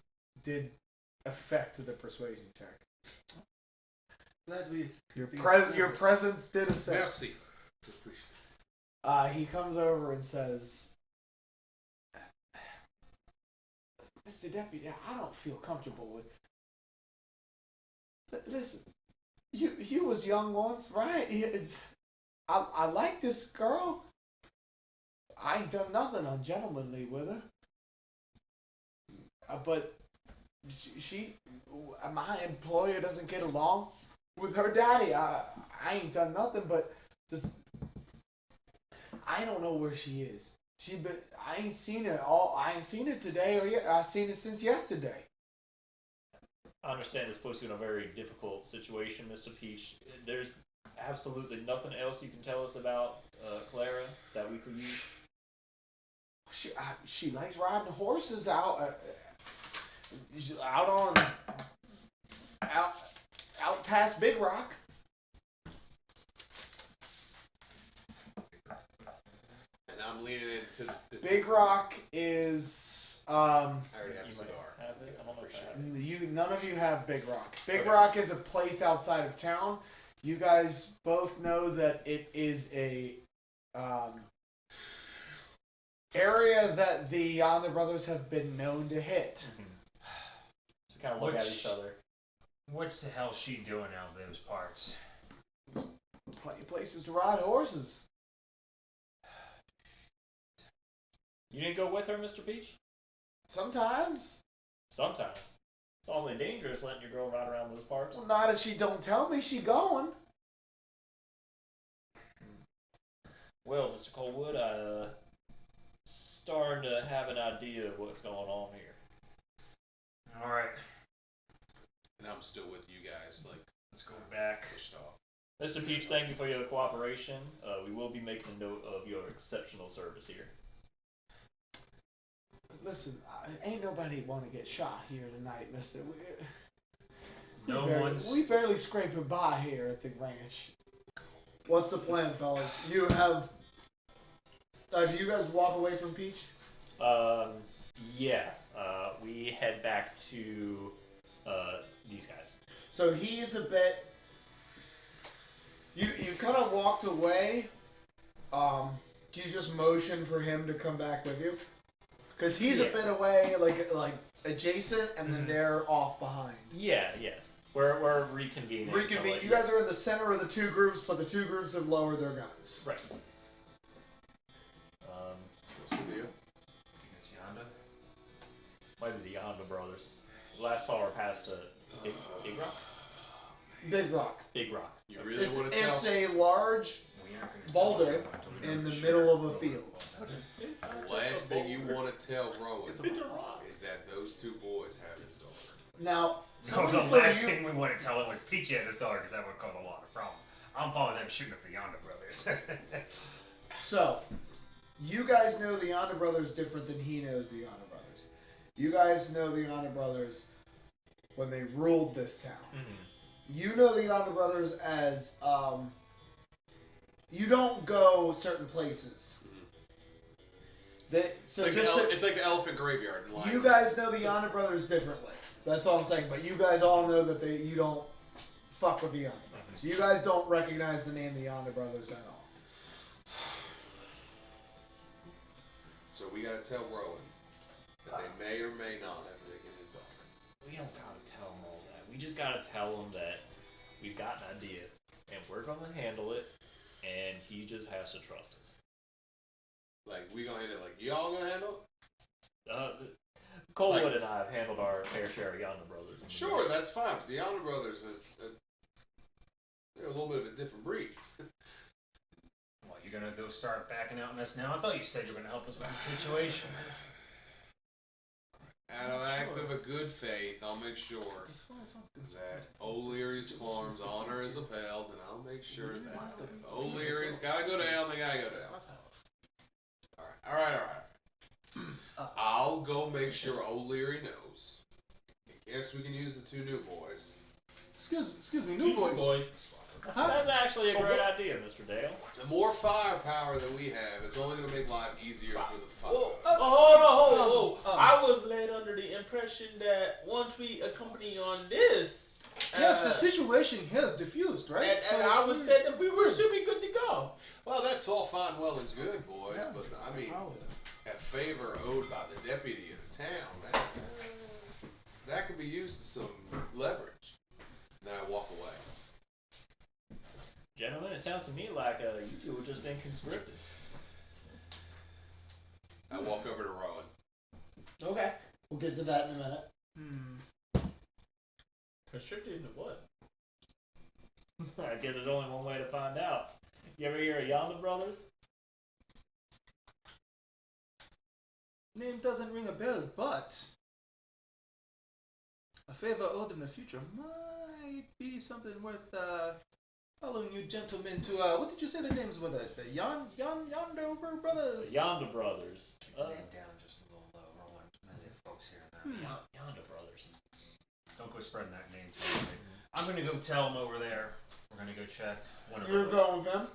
did affect the persuasion check. Glad we. Your presence did affect. Merci. He comes over and says, Mr. Deputy, I don't feel comfortable with... Listen, you was young once, right? I like this girl. I ain't done nothing ungentlemanly with her. But my employer doesn't get along with her daddy. I ain't done nothing, but just... I don't know where she is. I ain't seen her I ain't seen her today or yet. I've seen her since yesterday. I understand this puts you in a very difficult situation, Mr. Peach. There's absolutely nothing else you can tell us about Clara that we could use. She likes riding horses out past Big Rock. And I'm leaning into the Big Rock is I already have a You cigar. might have it. I don't know if I have it. none of you have Big Rock. Big Okay. Rock is a place outside of town. You guys both know that it is a area that the Yonder Brothers have been known to hit. So we kind of look at each other. What the hell's she doing out of those parts? Plenty of places to ride horses. You didn't go with her, Mr. Peach? Sometimes. Sometimes. It's awfully dangerous letting your girl ride around those parts. Well, not if she don't tell me she going. Well, Mr. Colewood, I starting to have an idea of what's going on here. All right, And I'm still with you guys, like, let's go back. pushed off. Mr. Peach, thank you for your cooperation. We will be making a note of your exceptional service here. Listen, ain't nobody want to get shot here tonight, mister. No We barely scraping by here at the ranch. What's the plan, fellas? You have... do you guys walk away from Peach? Yeah. We head back to these guys. So he's a bit... You kind of walked away. Do you just motion for him to come back with you? Because he's a bit away, like adjacent, and then they're off behind. Yeah. We're reconvening. Reconvene. You guys are in the center of the two groups, but the two groups have lowered their guns. Right. What's the deal? It's Yonder. Might be the Yonder Brothers. Last saw her past Big Rock. Big Rock. Big Rock. You really want to tell? It's a large We aren't gonna boulder tell anyone until we know in for the sure. middle of a field. The last thing you want to tell Rowan It's a rock. is that those two boys have his daughter. Now, No, the something for last you- thing we want to tell it was Peachy and his daughter, because that would cause a lot of problems. I'm following them shooting for Yonder Brothers. So, you guys know the Yonder Brothers different than he knows the Yonder Brothers. You guys know the Yonder Brothers when they ruled this town. You know the Yonder Brothers as, you don't go certain places. It's like the elephant graveyard. In You guys know the Yonder Brothers differently. That's all I'm saying. But you guys all know that you don't fuck with the Yonder Brothers. You guys don't recognize the name the Yonder Brothers at all. So we gotta tell Rowan that they may or may not have taken his daughter. We don't gotta tell them all that. We just gotta tell them that we've got an idea and we're gonna handle it, and he just has to trust us. Like, we gonna handle it like, y'all gonna handle it? Colewood and I have handled our fair share of Yonder Brothers. Sure, that's fine. But the Yonder Brothers, they're a little bit of a different breed. What, you're gonna go start backing out on us now? I thought you said you were gonna help us with the situation. Out of act of a good faith, I'll make sure that O'Leary's farm's honor is upheld, and I'll make sure that O'Leary's gotta go down, they gotta go down. Alright. I'll go make sure O'Leary knows. Yes, we can use the two new boys. Excuse me, new boys. That's actually a great idea, Mr. Dale. The more firepower that we have, it's only gonna make life easier for the five Whoa, of us. hold on. I was led under the impression that once we accompany on this Yeah, the situation here is diffused, right? And I would say that we should be good to go. Well, that's all fine and well and good, boys, Yeah. but I mean, Probably. a favor owed by the deputy of the town, that could be used as some leverage. Then I walk away. Gentlemen, it sounds to me like you two have just been conscripted. I walk over to Rowan. Okay. We'll get to that in a minute. Constricted into what? I guess there's only one way to find out. You ever hear of Yonder Brothers? Name doesn't ring a bell, but a favor owed in the future might be something worth following you gentlemen to. What did you say the names were? The Yonder Brothers. The Yonder Brothers. Name down just a little low. I want familiar folks here and there. Yonder Brothers. Don't go spreading that name to me. I'm gonna go tell him over there. We're gonna go check one of You're the. going with him?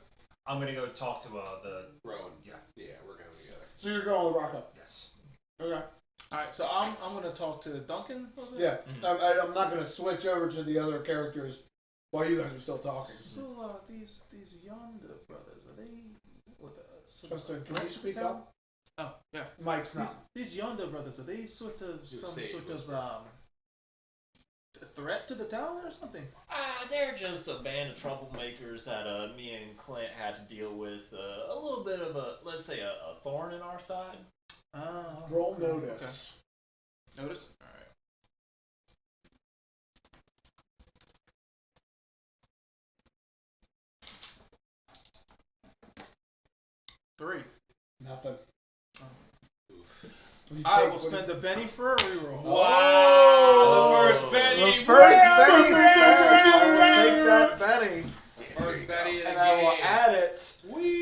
I'm gonna go talk to the. Rowan. Yeah. Yeah, we're going together. So you're going with Rocco? Yes. Okay. Alright, so I'm gonna talk to Duncan. Was it? Yeah. Mhm. I'm not going to switch over to the other characters while you guys are still talking. So these Yonder Brothers, are they? What the? Justin, can you speak town? up? Oh yeah. Mike's not. These Yonder Brothers, are they sort of some stage sort whisper. of a threat to the town or something? They're just a band of troublemakers that me and Clint had to deal with. A little bit of let's say, a thorn in our side. Roll okay, notice. Okay. Notice? Alright. Three. Nothing. You I take will what spend is- the Benny for a reroll. Wow! The first Benny. The first Benny spent. I will take that Benny. First Betty of the And I will game. add it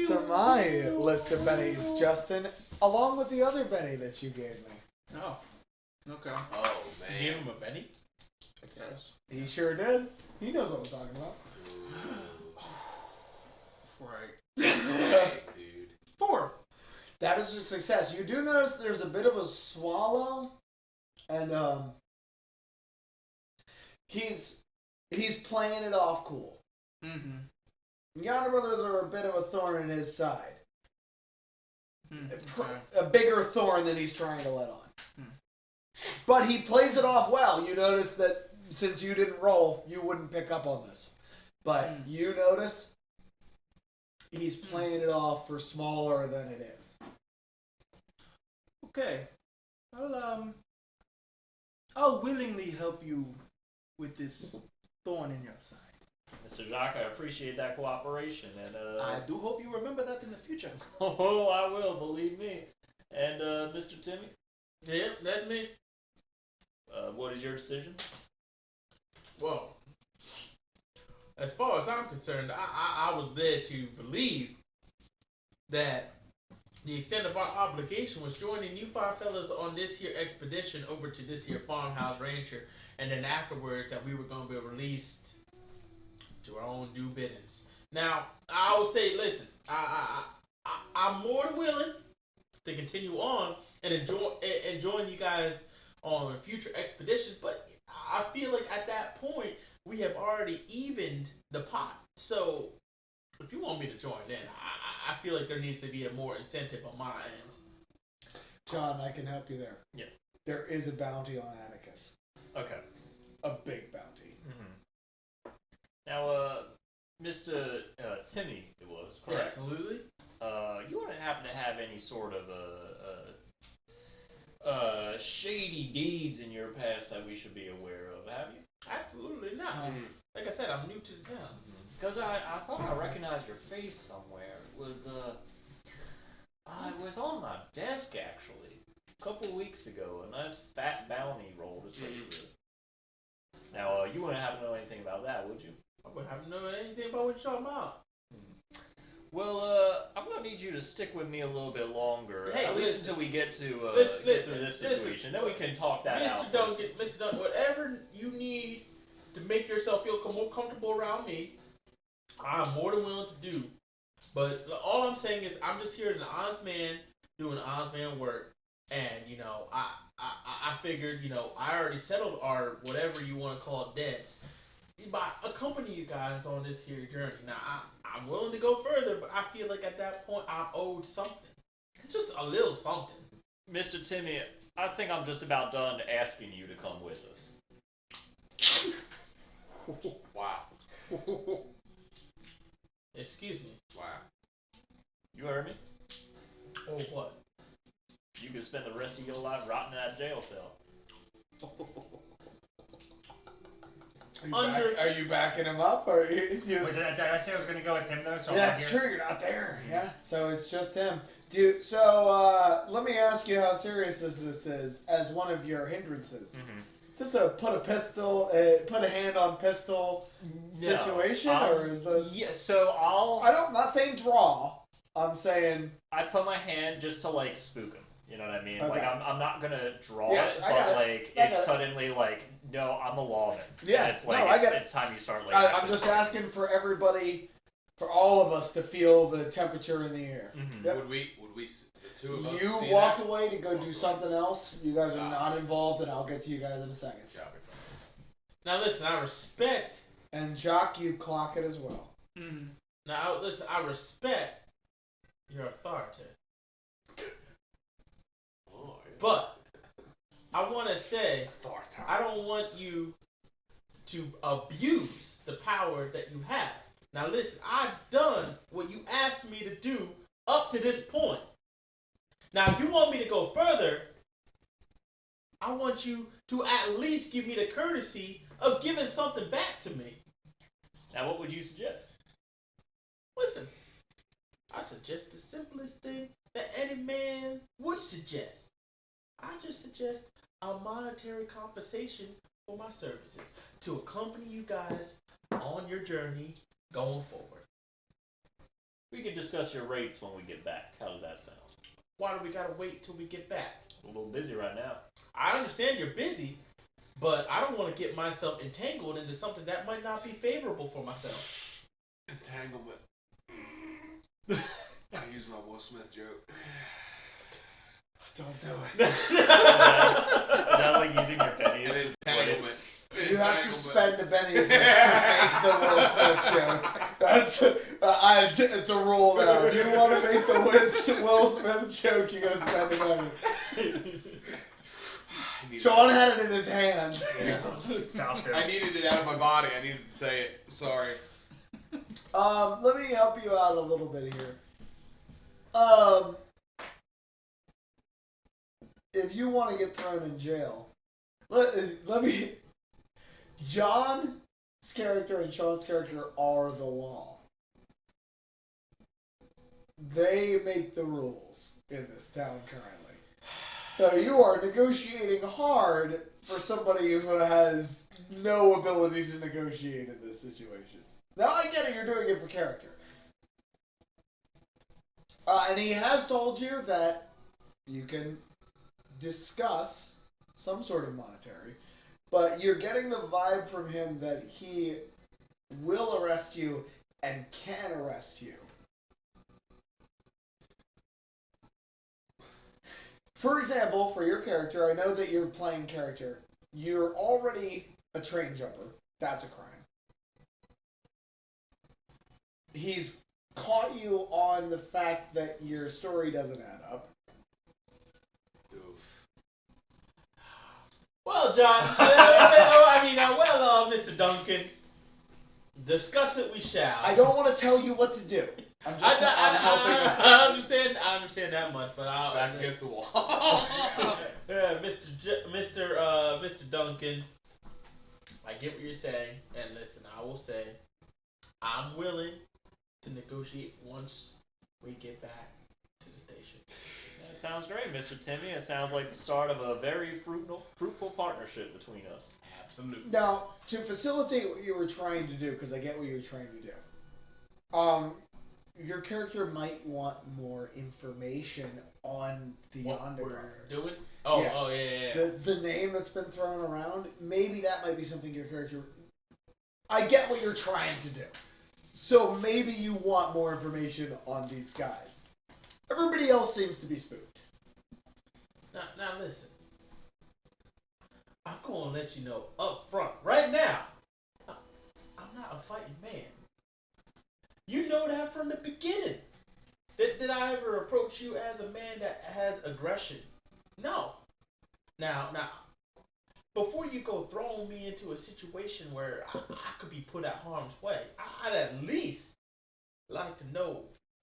to my list of bennies, Justin, along with the other Benny that you gave me. Oh. Okay. Oh, You gave man. him a Benny? Yes. He sure did. He knows what I'm talking about. Right. Hey, dude. 4. That is a success. You do notice there's a bit of a swallow, and he's playing it off cool. Mm-hmm. Yonder Brothers are a bit of a thorn in his side. Okay. A bigger thorn than he's trying to let on. Hmm. But he plays it off well. You notice that since you didn't roll, you wouldn't pick up on this. But Hmm. you notice he's playing it off for smaller than it is. Okay. I'll willingly help you with this thorn in your side. Mr. Jacques, I appreciate that cooperation, and I do hope you remember that in the future. oh, I will, believe me. And Mr. Timmy, Yeah, that's me. what is your decision? Well, as far as I'm concerned, I was led to believe that the extent of our obligation was joining you five fellas on this here expedition over to this here farmhouse rancher, and then afterwards that we were going to be released to our own due biddings. Now, I will say, listen, I'm more than willing to continue on and enjoying you guys on future expeditions, but I feel like at that point we have already evened the pot. So if you want me to join in, I feel like there needs to be a more incentive on my end. John, I can help you there. Yeah. There is a bounty on Atticus. Okay. A big bounty. Mm-hmm. Now, Mr. Timmy, it was correct. Absolutely. You wouldn't happen to have any sort of shady deeds in your past that we should be aware of, have you? Absolutely not. Like I said, I'm new to the town. Because I thought I recognized your face somewhere. It was on my desk actually, a couple weeks ago. A nice fat bounty rolled its way through. Now, you wouldn't happen to know anything about that, would you? I wouldn't have to know anything about what you're talking about. Well, I'm gonna need you to stick with me a little bit longer, Hey, at least listen. until we get to Listen, get through this listen. situation. Then we can talk that out. Mr. Duncan, whatever you need to make yourself feel more comfortable around me, I'm more than willing to do. But all I'm saying is I'm just here as an honest man doing honest man work, and I figured I already settled our whatever you want to call it debts, accompany you guys on this here journey. Now, I'm willing to go further, but I feel like at that point I'm owed something. Just a little something. Mr. Timmy, I think I'm just about done asking you to come with us. Wow. Excuse me. Wow. You heard me? Oh, what? You could spend the rest of your life rotting in that jail cell. Are you backing him up, or you? Did I say I was going to go with him though? So Yeah, I'm it's here? true. You're not there. Yeah, so it's just him, dude. So let me ask you how serious this is as one of your hindrances. Mm-hmm. Is this a put a hand on pistol situation, or is this? Yeah, so I'm not saying draw. I'm saying I put my hand just to like spook him. You know what I mean? Okay. Like I'm not gonna draw Yes, it, I got but it. like I got it's it. suddenly like, no, I'm a lawman. Yeah, And it's like no, I it's, get it. it's time you start like. I'm just asking for everybody, for all of us to feel the temperature in the air. Mhm. Yep. Would we, the two of us You see walked that? away to go do something else. You guys are Stop. not involved, and I'll get to you guys in a second. Copy. Now listen, I respect. And Jock, you clock it as well. Now listen, I respect your authority, Oh, yeah. but I want to say I don't want you to abuse the power that you have. Now listen, I've done what you asked me to do up to this point. Now if you want me to go further, I want you to at least give me the courtesy of giving something back to me. Now, what would you suggest? Listen, I suggest the simplest thing that any man would suggest. I just suggest a monetary compensation for my services to accompany you guys on your journey going forward. We can discuss your rates when we get back. How does that sound? Why do we gotta wait till we get back? I'm a little busy right now. I understand you're busy, but I don't want to get myself entangled into something that might not be favorable for myself. Entanglement. I use my Will Smith joke. Don't do it. Is that like using your pennies? An entanglement. You have to spend a penny to make the Will Smith joke. That's it's a rule now. If you want to make the Will Smith joke, you gotta spend a penny. Sean had it in his hand. Yeah. Stop it. I needed it out of my body. I needed to say it. Sorry. Let me help you out a little bit here. If you want to get thrown in jail, let me. John's character and Sean's character are the law. They make the rules in this town currently. So you are negotiating hard for somebody who has no ability to negotiate in this situation. Now I get it, you're doing it for character. And he has told you that you can discuss some sort of monetary, but you're getting the vibe from him that he will arrest you and can arrest you. For example, for your character, I know that you're playing character. You're already a train jumper. That's a crime. He's caught you on the fact that your story doesn't add up. Well, John, Mr. Duncan, discuss it we shall. I don't want to tell you what to do. I'm helping out. I understand that much, but I'll Back against the wall. Yeah, Mr. Duncan, I get what you're saying, and listen, I will say, I'm willing to negotiate once we get back to the station. That sounds great, Mr. Timmy. It sounds like the start of a very fruitful partnership between us. Absolutely. Now, to facilitate what you were trying to do, because I get what you were trying to do, your character might want more information on the What Yonder we're Brothers. doing? Oh, Yeah. yeah. The name that's been thrown around, maybe that might be something your character... I get what you're trying to do. So maybe you want more information on these guys. Everybody else seems to be spooked. Now listen. I'm going to let you know up front, right now. not a fighting man. You know that from the beginning. Did I ever approach you as a man that has aggression? No. Now, before you go throwing me into a situation where I could be put at harm's way, I'd at least like to know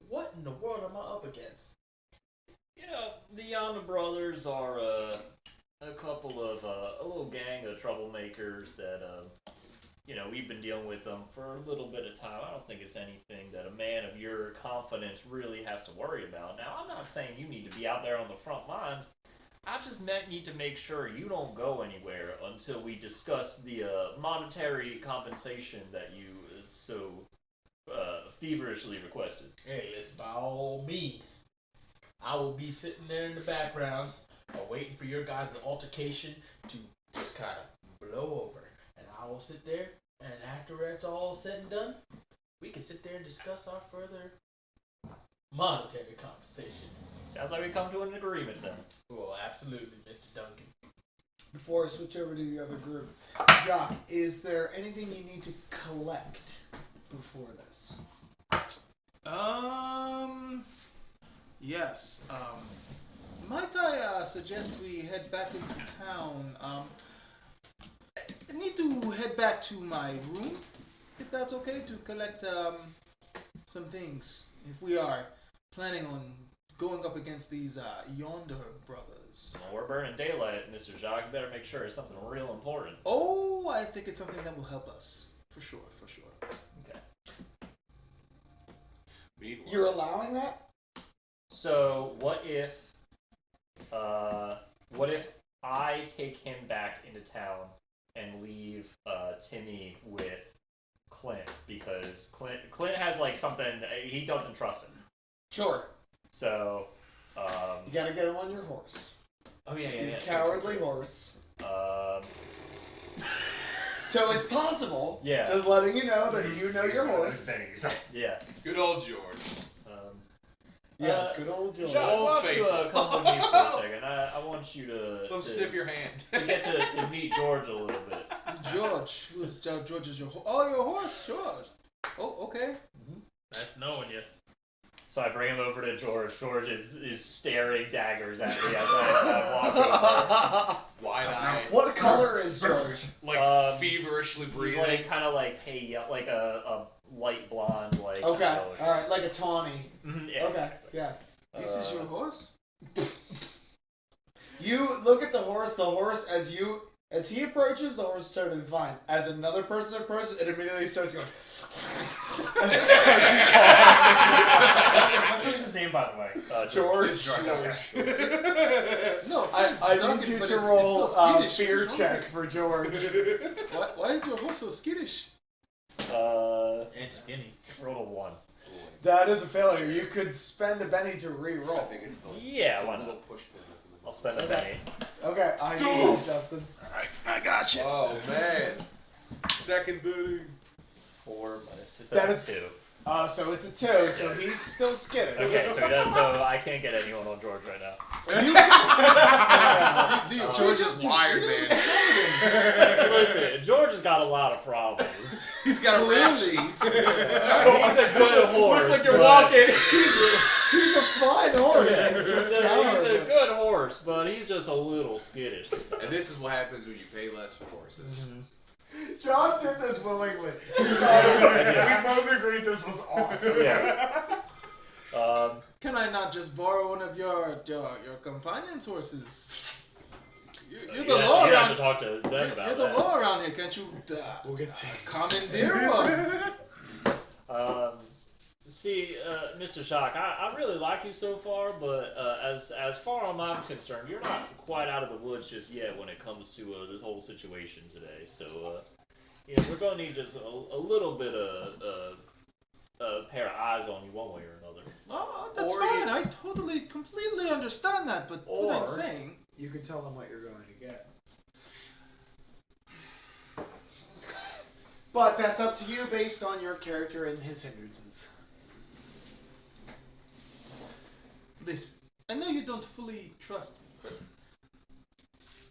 what in the world am I up against? You know, the Yonder Brothers are a couple of a little gang of troublemakers that we've been dealing with them for a little bit of time. I don't think it's anything that a man of your confidence really has to worry about. Now, I'm not saying you need to be out there on the front lines. I just need to make sure you don't go anywhere until we discuss the monetary compensation that you so feverishly requested. Hey, listen, by all means, I will be sitting there in the background, waiting for your guys' altercation to just kind of blow over. And I will sit there, and after it's all said and done, we can sit there and discuss our further monetary conversations. Sounds like we come to an agreement then. Well, absolutely, Mr. Duncan. Before I switch over to the other group, Jock, is there anything you need to collect before this? Yes. Might I suggest we head back into town? I need to head back to my room, if that's okay, to collect some things. If we are planning on going up against these Yonder Brothers. Well, we're burning daylight, Mr. Jacques. You better make sure it's something real important. Oh, I think it's something that will help us. For sure. Okay. Meanwhile, You're allowing that? So what if I take him back into town and leave Timmy with Clint, because Clint has like something he doesn't trust him. Sure. So You gotta get him on your horse. oh yeah, You yeah. cowardly horse. Um, So it's possible. Yeah. Just letting you know that you know your horse. yeah. good old George. Yes, good old Joe. Jacques, why don't you faithful. come with me for a second? I want you Don't to sniff your hand. get to meet George a little bit. George, who's George? Is your your horse, George? Oh, okay. That's knowing you. So I bring him over to George. George is staring daggers at me as I walk over. Wide-eyed. What color is George? Like feverishly He's breathing. like kind of like like a light blonde like. Okay, kind of color. alright, like a tawny. Mhm, yeah, Okay, exactly. yeah. This is your horse? You look at the horse as he approaches, the horse is totally fine. As another person approaches, it immediately starts going. What's George's name, by the way? George. Okay. No, I need you to roll a fear check for George. Why is your horse so skittish? And skinny. Roll a 1. That is a failure. You could spend a penny to re-roll. I think it's the Yeah, the why little not? push pin that's in the I'll spend a Okay. penny. Okay, I need you, Justin. I got you. Oh man. Second booty. 4 minus 2, so That that's is- 2. So it's a 2, so he's still skittish. Okay, so he does. So I can't get anyone on George right now. Do you George is wired, man. Listen, George has got a lot of problems. He's got a rap sheet. He's a good horse. Looks like you're but- walking. He's a fine horse. Yeah, He's he's just a cowardly. good horse, but he's just a little skittish. And this is what happens when you pay less for horses. John did this willingly. We both agreed this was awesome. Yeah. Can I not just borrow one of your companion's horses? You're the law you have to around. talk to them You're about the that. law around here. Can't you We'll get to commandeer one? See, Mr. Shock, I really like you so far, but as far as I'm concerned, you're not quite out of the woods just yet when it comes to this whole situation today. So, we're gonna need just a little bit of a pair of eyes on you one way or another. Oh, that's Or fine. you- I totally, completely understand that. But what I'm Or- saying, You can tell him what you're going to get. But that's up to you based on your character and his hindrances. listen. I know you don't fully trust me, but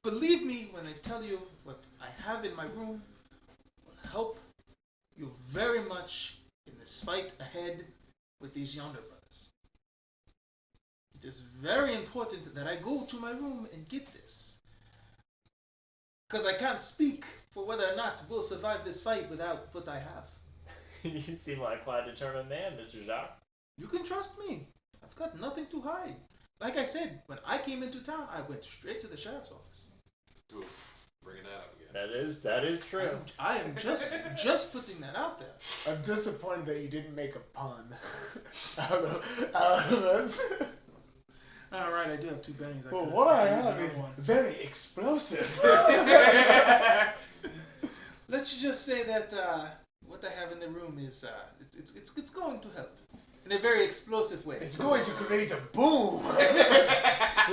believe me when I tell you what I have in my room will help you're very much in this fight ahead with these Yonder Brothers. It is very important that I go to my room and get this. Because I can't speak for whether or not we'll survive this fight without what I have. You seem like quite a determined man, Mr. Jacques. You can trust me. I've got nothing to hide. Like I said, when I came into town, I went straight to the sheriff's office. Oof, bringing that up again. That is true. I am just putting that out there. I'm disappointed that you didn't make a pun. out of it. All right, I do have 2 pennies. Well, what I have is very explosive. Let's just say that what I have in the room is it's going to help in a very explosive way. It's going to create a boom. So,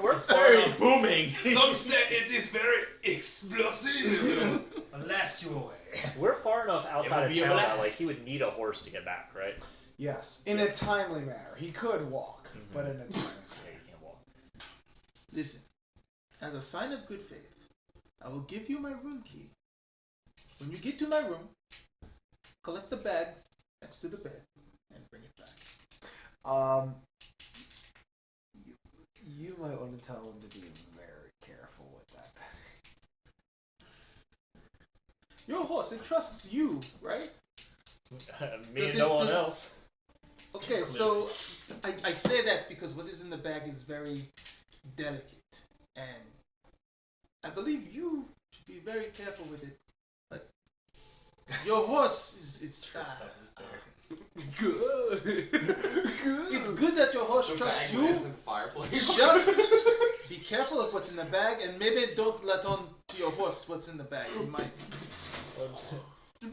we're It's far very enough. booming. Some say it is very explosive. Blast you away. We're far enough outside would of be a town that blast. like he would need a horse to get back, right? Yes, in a timely manner. He could walk, but in a timely manner. Yeah, you can't walk. Listen, as a sign of good faith, I will give you my room key. When you get to my room, collect the bag next to the bed and bring it back. You might want to tell him to be very careful with that. Your horse, it trusts you, right? Me Does and it- no one does- else. Okay, so I say that because what is in the bag is very delicate, and I believe you should be very careful with it. But your horse is Good. it's good that your horse The trusts bag you. lands in the fireplace. Just be careful of what's in the bag, and maybe don't let on to your horse what's in the bag. You might.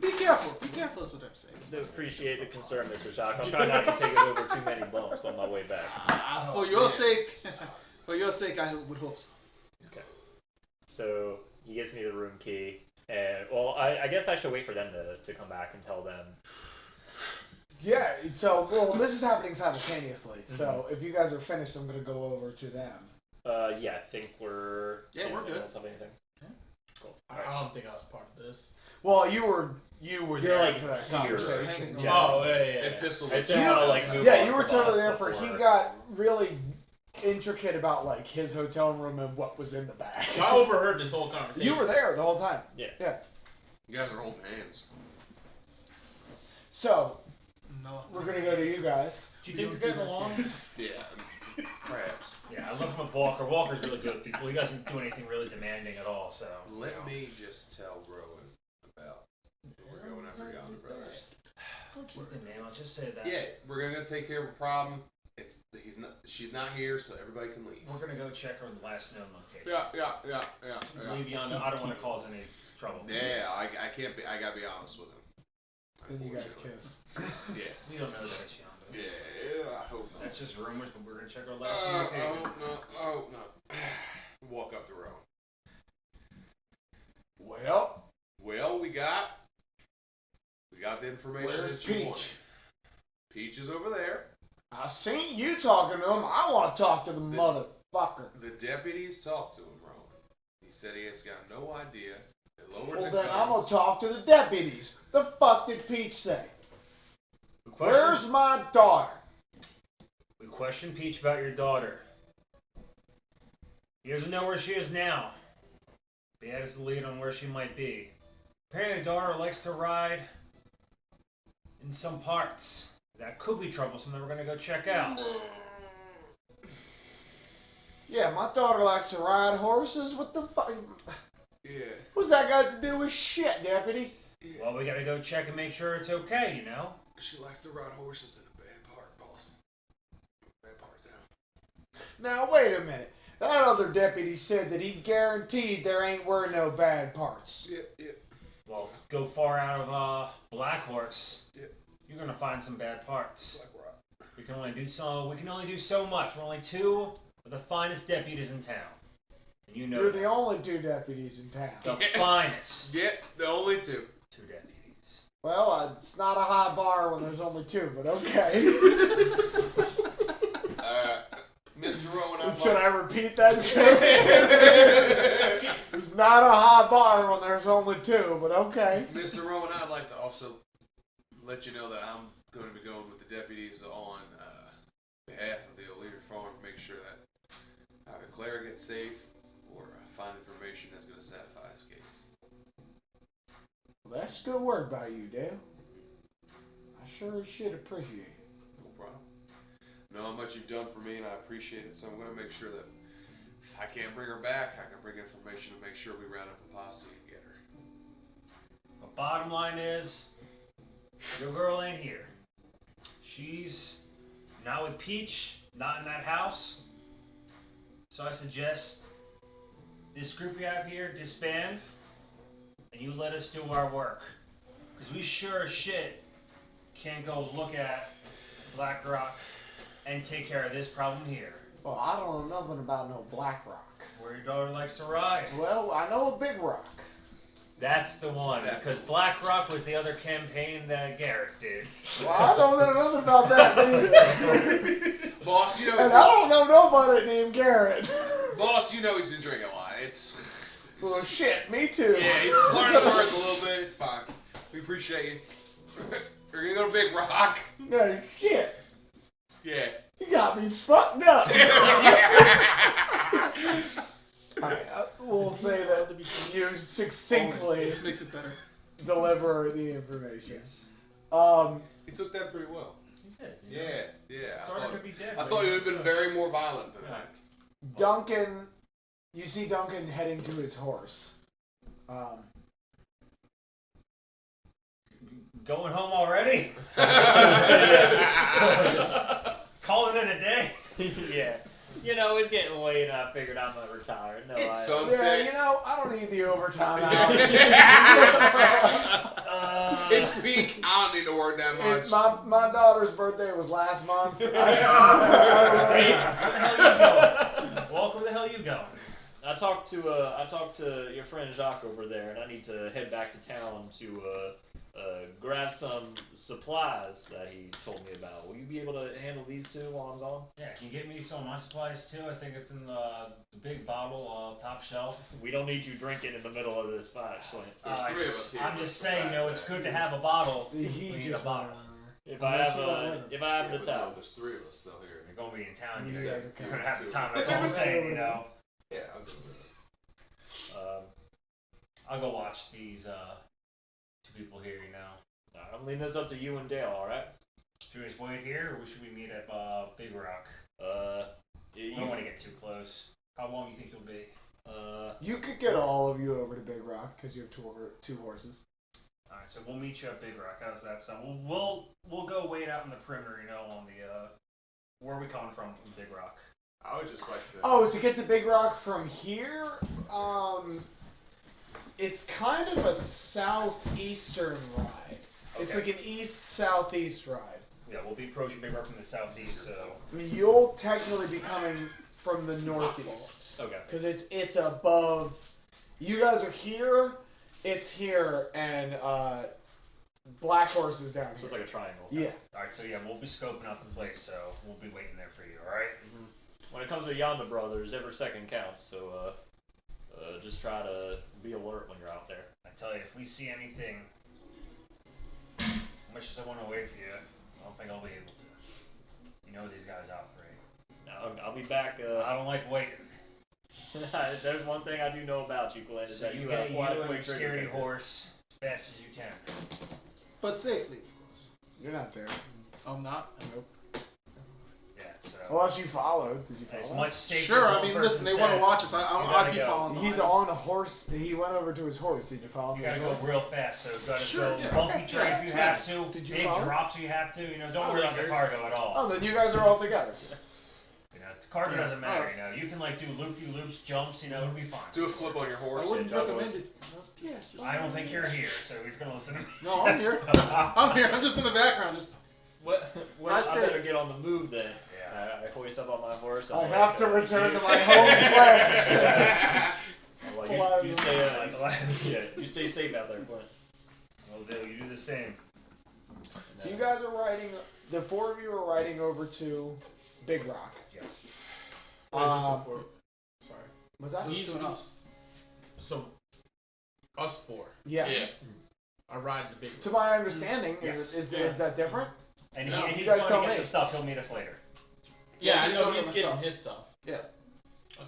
Be careful. Be careful is what I'm saying. I appreciate the concern, Mr. Jacques. I'll try not to take it over too many bumps on my way back. For your sake, for your sake, I would hope so. Okay. So he gives me the room key, and well, I guess I should wait for them to come back and tell them. Yeah, so, well, this is happening simultaneously, so if you guys are finished, I'm going to go over to them. Yeah, I think we're. Yeah, we're good. Anyone else have anything? Yeah. Cool. I don't think I was part of this. Well, you were You're there like for that here. conversation. Yeah. Oh, yeah. And pistol I was still want to like move Yeah, on you were from totally us there for. He before- got really intricate about like his hotel room and what was in the bag. I overheard this whole conversation. You were there the whole time. Yeah. Yeah. You guys are holding hands. So No. we're gonna go to you guys. Do you think they're getting along? Yeah, perhaps. Yeah, I love him with Walker. Walker's really good with people. He doesn't do anything really demanding at all, so. Let me just tell Rowan about we're going after Yonder Brothers. Don't keep the name, I'll just say that. Yeah, we're gonna take care of a problem. She's not here, so everybody can leave. We're gonna go check her last known location. Yeah. Leave Yonder. I don't want to cause any trouble. Yeah, I can't be. I gotta be honest with him. Then you guys Unfortunately. kiss. Yeah. We don't know that it's Yonder. Yeah, I hope not. That's just rumors, but we're gonna check our last known location. Oh no. Walk up to Rowan. Well, We got the information where's that you wanted. Peach? Peach is over there. I seen you talking to him. I want to talk to the motherfucker. The deputies talked to him, Rowan. He said he has got no idea. They lowered Well, the then I'm guns. gonna talk to the deputies. The fuck did Peach say? Where's my daughter? We questioned Peach about your daughter. He doesn't know where she is now. He had us the lead on where she might be. Apparently, the daughter likes to ride in some parts. That could be troublesome that we're gonna go check out. Yeah, my daughter likes to ride horses. What the fuck? Yeah. What's that got to do with shit, deputy? Well, we gotta go check and make sure it's okay, you know? She likes to ride horses in a bad part, boss. Bad part of town. Now, wait a minute. That other deputy said that he guaranteed there ain't were no bad parts. Yeah. Well, go far out of Black Horse. Yeah. You're gonna find some bad parts. Black Rock. We can only do so much. We're only two of the finest deputies in town. And you know You're that. the only 2 deputies in town. The finest Yeah, the only 2. 2 deputies. Well, it's not a high bar when there's only 2, but okay. Mr. Rowan, I'd Should like... I repeat that joke? Mr. not a high bar when there's only two, but okay. Mr. Roman, I'd like to also let you know that I'm going to be going with the deputies on behalf of the O'Leary Farm to make sure that either Clara gets safe or find information that's going to satisfy his case. Well, that's good work by you, Dale. I sure should appreciate it. No problem. I know how much you've done for me, and I appreciate it, so I'm going to make sure that if I can't bring her back, I can bring information to make sure we round up a posse and get her. The bottom line is, your girl ain't here. She's not with Peach, not in that house. So I suggest this group you have here disband, and you let us do our work. Because we sure as shit can't go look at Black Rock and take care of this problem here. Well, I don't know nothing about no Black Rock. Where your daughter likes to ride. Well, I know a Big Rock. That's the one, That's because the one. Black Rock was the other campaign that Garrett did. Well, I don't know nothing about that either. Boss, you know, And I don't know nobody named Garrett. Boss, you know he's been drinking a lot. It's Well, shit, me too. yeah, he's slurring the words a little bit. It's fine. We appreciate you. We're gonna go to Big Rock. No, shit. Yeah. You got me fucked up. Alright, we'll say that you succinctly Makes it better. deliver the information. He took that pretty well. He did. Yeah. Daughter could be dead. I thought you would have been very more violent than Yeah. that. Duncan, you see Duncan heading to his horse. Going home already? Calling it a day? Yeah. You know, it's getting late and I figured I'm gonna retire. No, It's I. sunset. Yeah, you know, I don't need the overtime hours. It's peak. I don't need to work that much. My daughter's birthday was last month. Where the hell you going? Walk, where the hell you going? I talked to your friend Jacques over there, and I need to head back to town to grab some supplies that he told me about. Will you be able to handle these two while I'm gone? Yeah, can you get me some of my supplies too? I think it's in the big bottle, top shelf. We don't need you drinking in the middle of this fight, Clint. There's three of us here. I'm just saying, you know, it's good to have a bottle. He We need just a bottle. If Unless I you don't have let him. if I have Yeah, the but no, time. there's three of us still here. You're gonna be in town. Yeah, You're okay. gonna have the time. That's all I'm saying, you know. Yeah, I'll go with it. I'll go watch these two people here, you know. I'm leaving this up to you and Dale, all right? Should we just wait here, or should we meet at Big Rock? You, I don't want to get too close. How long do you think you'll be? You could get all of you over to Big Rock because you have two horses. All right, so we'll meet you at Big Rock. How's that sound? We'll go wait out in the perimeter, you know, on the where are we coming from Big Rock? I would just like to. Oh, to get to Big Rock from here, it's kind of a southeastern ride. It's Okay. like an east-southeast ride. Yeah, we'll be approaching Big Rock from the southeast, so I mean, you'll technically be coming from the northeast okay. because it's above. You guys are here. It's here, and Black Horse is down So here. it's like a triangle. Yeah. all right. So yeah, we'll be scoping out the place, so we'll be waiting there for you. All right. When it comes to Yonder Brothers, every second counts. So just try to be alert when you're out there. I tell you, if we see anything, as much as I want to wait for you, I don't think I'll be able to. You know these guys operate. I'll be back. I don't like waiting. There's one thing I do know about you, Glenn, is So that you you get have you quite a and your quick trigger scaredy finger. horse as fast as you can. But safely, of course. You're not there. I'm not. Nope. Yeah. So Unless you followed. Did you as follow? much safer. Sure, as I one mean, person listen, they want to said, watch us. you I'd gotta be go. following He's behind. on a horse. He went over to his horse. Did you follow him? You gotta to go his horse? real fast, so you gotta Sure, go yeah. bumpy train if you have to. Did you Big follow? drops if you have to. You know, don't Oh, worry yeah, about the very- cargo at all. Oh, then you guys are all together. You know, the cargo Yeah. doesn't matter. You know, you can like do loop-de-loops, jumps. You know, it'll be fine. Do a flip on your I horse. wouldn't Jump recommend it. Yes. I don't think you're here, so he's gonna listen to me. No, I'm here. I'm here. I'm just in the background. Just Well, I'd I say- better get on the move then. Yeah. I hoist up on my horse. I I'm have to like, return you- to my home planet. I'm like, you stay, you stay safe out there, Clint. Well, do you do the same? So you guys are riding. The four of you are riding over to Big Rock. Yes. Um, Sorry. was that? Those two and us. So, us four. Yes. are riding the big one. To my understanding, Yes. is that different? And, No, he's you guys going tell to get me. the stuff. He'll meet us later. Yeah, I he's know going he's on getting stuff. his stuff. Yeah.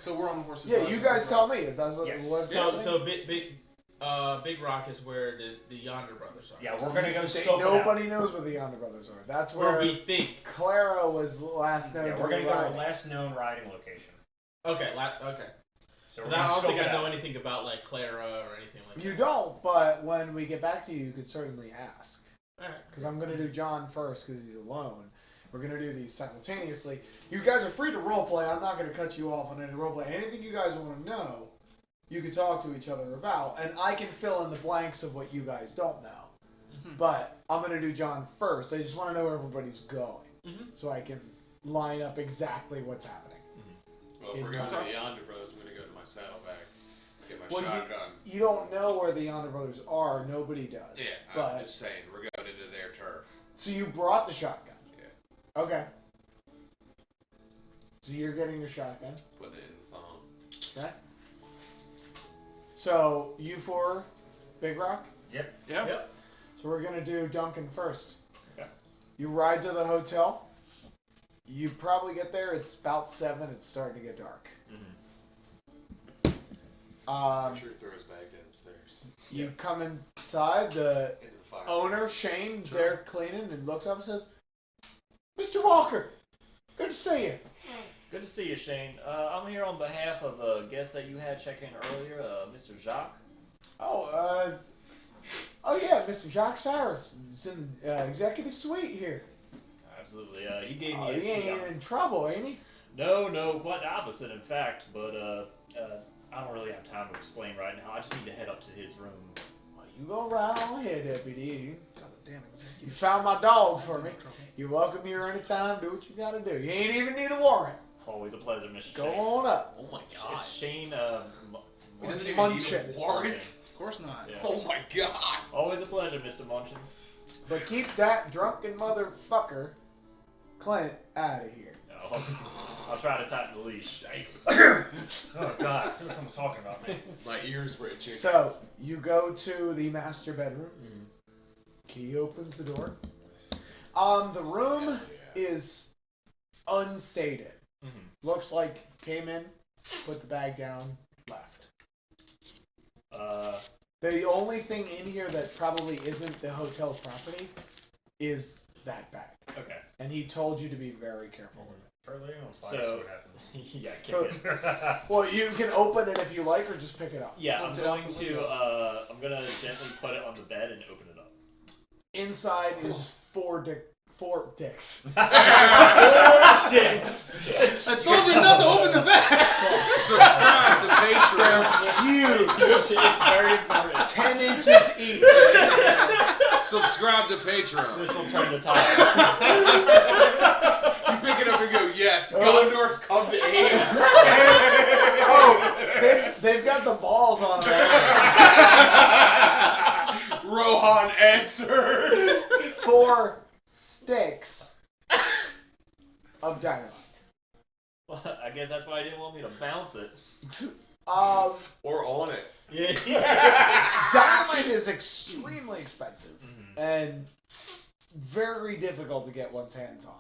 So we're on the horse. Yeah, you guys tell me. Is that what? Yes. What's So, happening? so Big Rock is where the Yonder Brothers are. Yeah, we're going to go They- scope it out. nobody knows where the Yonder Brothers are. That's Where where we think. Clara was last known Yeah, to we're be going to go to riding. the last known riding location. Okay, okay. So 'Cause we're I gonna don't scope think it I know out. anything about like Clara or anything like that. You don't, but when we get back to you, you could certainly ask. Alright. Because I'm going to do John first because he's alone. We're going to do these simultaneously. You guys are free to roleplay. I'm not going to cut you off on any roleplay. Anything you guys want to know, you can talk to each other about. And I can fill in the blanks of what you guys don't know. But I'm going to do John first. I just want to know where everybody's going. So I can line up exactly what's happening. Well, if we're going to the Yonder Brothers, I'm going to go to my saddlebag, get my Well, shotgun. You don't know where the Yonder Brothers are. Nobody does. Yeah, but, I'm just saying, we're going into their turf. So you brought the shotgun? Yeah. Okay. So you're getting your shotgun. Putting it in the phone. Okay. So you four, Big Rock. Yep. Yep. So we're gonna do Duncan first. Okay. You ride to the hotel. You probably get there. It's about 7. It's starting to get dark. Make sure it throws back downstairs. You come inside. The Into the fire. owner Shane's there cleaning and looks up and says, "Mr. Walker, good to see you." Good to see you, Shane. I'm here on behalf of a guest that you had check in earlier, Mr. Jacques. Oh, yeah, Mr. Jacques Cyrus. He's in the executive suite here. Absolutely. He gave Oh, me a he ain't in trouble, ain't he? No, quite the opposite, in fact. But I don't really have time to explain right now. I just need to head up to his room. Well, you go right on ahead, deputy. God damn it. You found my dog for me. You're welcome here anytime. Do what you gotta do. You ain't even need a warrant. Always a pleasure, Mr. Go Shane. on up. Oh my god. It's Shane. He doesn't even Munchin. need a warrant. Of course not. Yeah. Oh my god. Always a pleasure, Mr. Munchin. But keep that drunken motherfucker, Clint, out of here. No, I'll try to tighten the leash. Oh God! I feel like someone's talking about me. My ears were itching. So, you go to the master bedroom. Key opens the door. The room Hell yeah. is unstated. Looks like came in, put the bag down, left. The only thing in here that probably isn't the hotel's property is that bag. Okay. And he told you to be very careful with it. Further on fire, So- see what happens. Yeah, So- kick it. Well, you can open it if you like, or just pick it up. Yeah, I'm Put it out going the to. window. I'm gonna gently put it on the bed and open it up. Inside is four dicks. Four sticks. I told you not to open the bag. Subscribe to Patreon. Huge. It's very important. 10 inches each. Subscribe to Patreon. This will turn the tide. You pick it up and go, yes, Gondor's come to aid. Oh, they've got the balls on there. Rohan answers. 4 sticks of dynamite. Well, I guess that's why I didn't want me to bounce it. Or on it. Yeah. Dynamite is extremely expensive and very difficult to get one's hands on.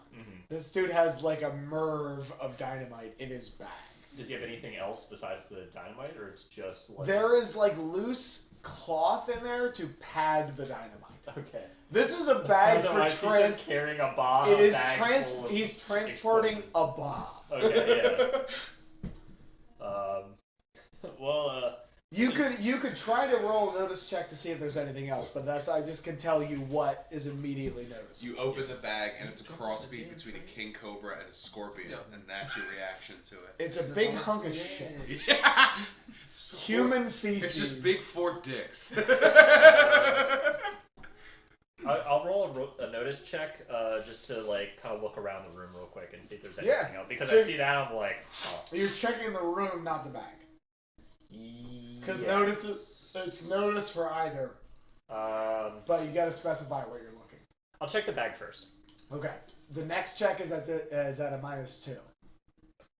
This dude has like a merv of dynamite in his bag. Does he have anything else besides the dynamite, or it's just like? There is like loose cloth in there to pad the dynamite. Okay. This is a bag for Otherwise, he's just carrying a bomb. It is bag full of he's transporting explosives. a bomb. Okay. Yeah. Well. You could try to roll a notice check to see if there's anything else, but I just can tell you what is immediately noticed. You open the bag and it's a crossbeat between a king cobra and a scorpion, and that's your reaction to it. It's a big hunk of shit. Yeah. Human feces. It's just big fork dicks. I'll roll a notice check just to like kind of look around the room real quick and see if there's anything else. Because So- I see that I'm like, oh. You're checking the room, not the bag. Because Yes. it's notice for either, but you got to specify where you're looking. I'll check the bag first. Okay. The next check is at a -2.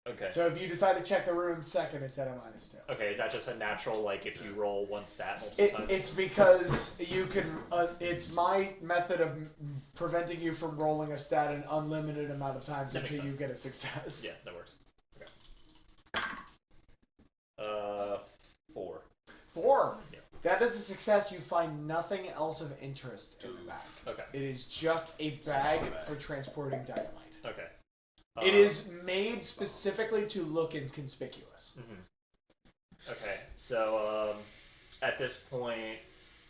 Okay. So if you decide to check the room second, it's at a -2. Okay, is that just a natural, like, if you roll one stat multiple times? It's because you can. It's my method of preventing you from rolling a stat an unlimited amount of times That makes until you sense. get a success. Yeah, that works. Okay. 4. 4. Yeah. That is a success. You find nothing else of interest in the bag. Okay. It is just a bag for transporting dynamite. Okay. It is made specifically to look inconspicuous. Mm-hmm. Okay, so at this point,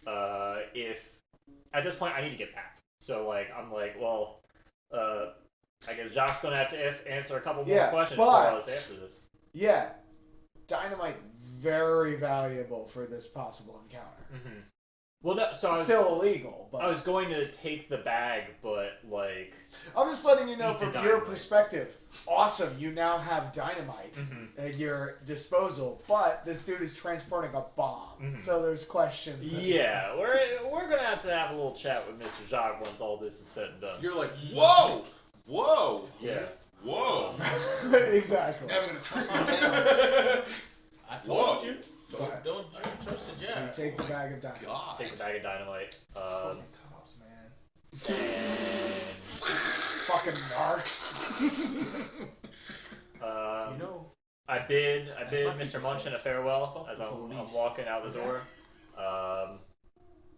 I need to get back. So I'm like, well, I guess Jock's gonna have to answer a couple more questions before I was answer this. Yeah, dynamite very valuable for this possible encounter. Mm-hmm. Well, no, so I was Still illegal, but I was going to take the bag, but I'm just letting you know Eat the from your dynamite. perspective. Awesome, you now have dynamite at your disposal, but this dude is transporting a bomb, so there's questions. yeah, we're gonna have to have a little chat with Mr. Jock once all this is said and done. You're like, whoa! Whoa! Yeah. Whoa! Exactly. Never gonna trust him now. I Whoa. told you. Don't trust the You Jack. take the bag of dynamite. God. Take the bag of dynamite. Fucking cops, man. And Fucking narcs. You know. I bid might be Mr. Munchin a farewell as I'm police. walking out the door.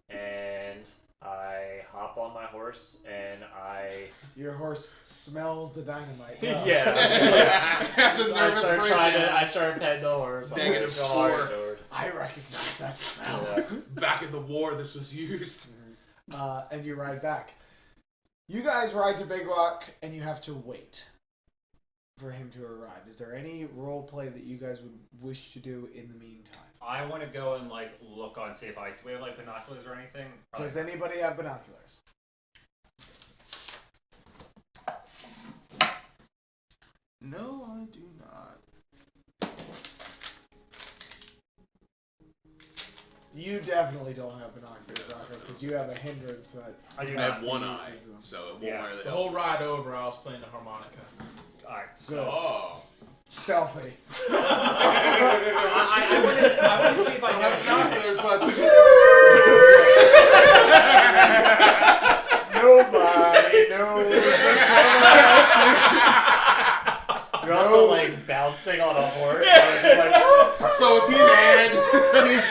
And I hop on my horse and I Your horse smells the dynamite. That's a nervous I start petting the horse. I'm Negative real hard 4. forward. I recognize that smell. Yeah. Back in the war, this was used. And you ride back. You guys ride to Big Rock, and you have to wait for him to arrive. Is there any role play that you guys would wish to do in the meantime? I want to go and look on, see if do we have binoculars or anything? Probably Does anybody have binoculars? No, I do not. You definitely don't have binoculars, Rocco, because you have a hindrance that. I do I not. have one eye, so it won't Yeah. really The help. whole ride over, I was playing the harmonica. Alright, Good. so Oh. Stealthy. I want to see if I know. Binoculars, but Nobody knows. You're also bouncing on a horse. so it's he's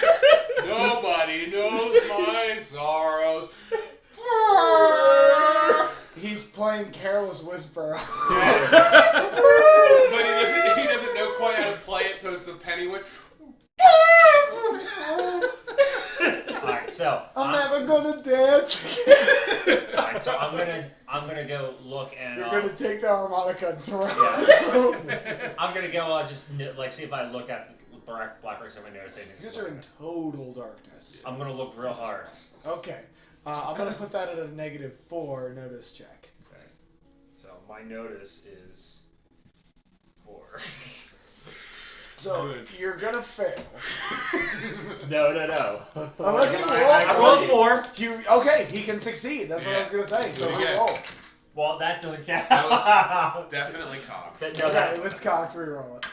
nobody knows my sorrows. He's playing Careless Whisper. But he doesn't know quite how to play it, so it's the penny whip. Alright, so I'm never gonna dance. alright, so I'm gonna go look and You're gonna take the harmonica and throw it. I'm gonna go just see if I look at the black bricks if I notice anything. You guys are in total darkness. I'm gonna look real hard. Okay. I'm gonna put that at a -4 notice check. Okay. So my notice is 4. So you're gonna fail. No. Unless you roll. I rolled 4. Okay, he can succeed. That's what I was gonna say. So Do it he again. roll. Well, that doesn't count. That was definitely cocked. No, Okay, that let's cock reroll it.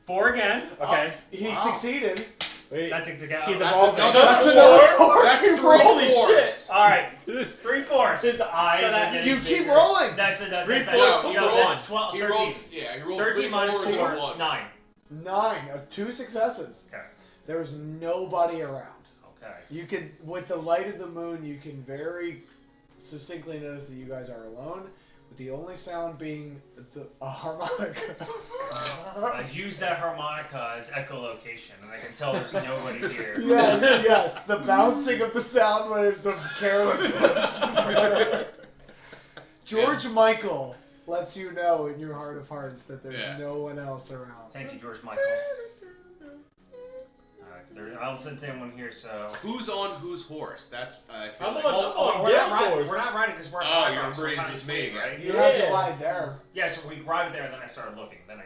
4 again. Okay. He succeeded. Wait. That's it to count. He's That's evolving. That's another 4. That's You 3 rolled. Holy fours. shit. All right, 3/4. His eyes So are that- getting You keep bigger. rolling. That's No, that's he that's rolled- 12, He 13. rolled 13 3 minus fours and a 4, 1. 9. 9 of 2 successes. Okay. There's nobody around. Okay. You can, with the light of the moon, you can very succinctly notice that you guys are alone, with the only sound being a harmonica. I use that harmonica as echolocation, and I can tell there's nobody here. Yes, the bouncing of the sound waves of Careless Whisper. George Michael lets you know in your heart of hearts that there's no one else around. Thank you, George Michael. I'll send someone here, so. Who's on whose horse? That's I feel I'm like. on we're Dale's not riding. horse. We're not riding because we're. Oh, at you're High Rocks, we're breeze kind of with me between, again. right? You have to Yeah. ride there. Yeah, so we ride there, and then I started looking. Then I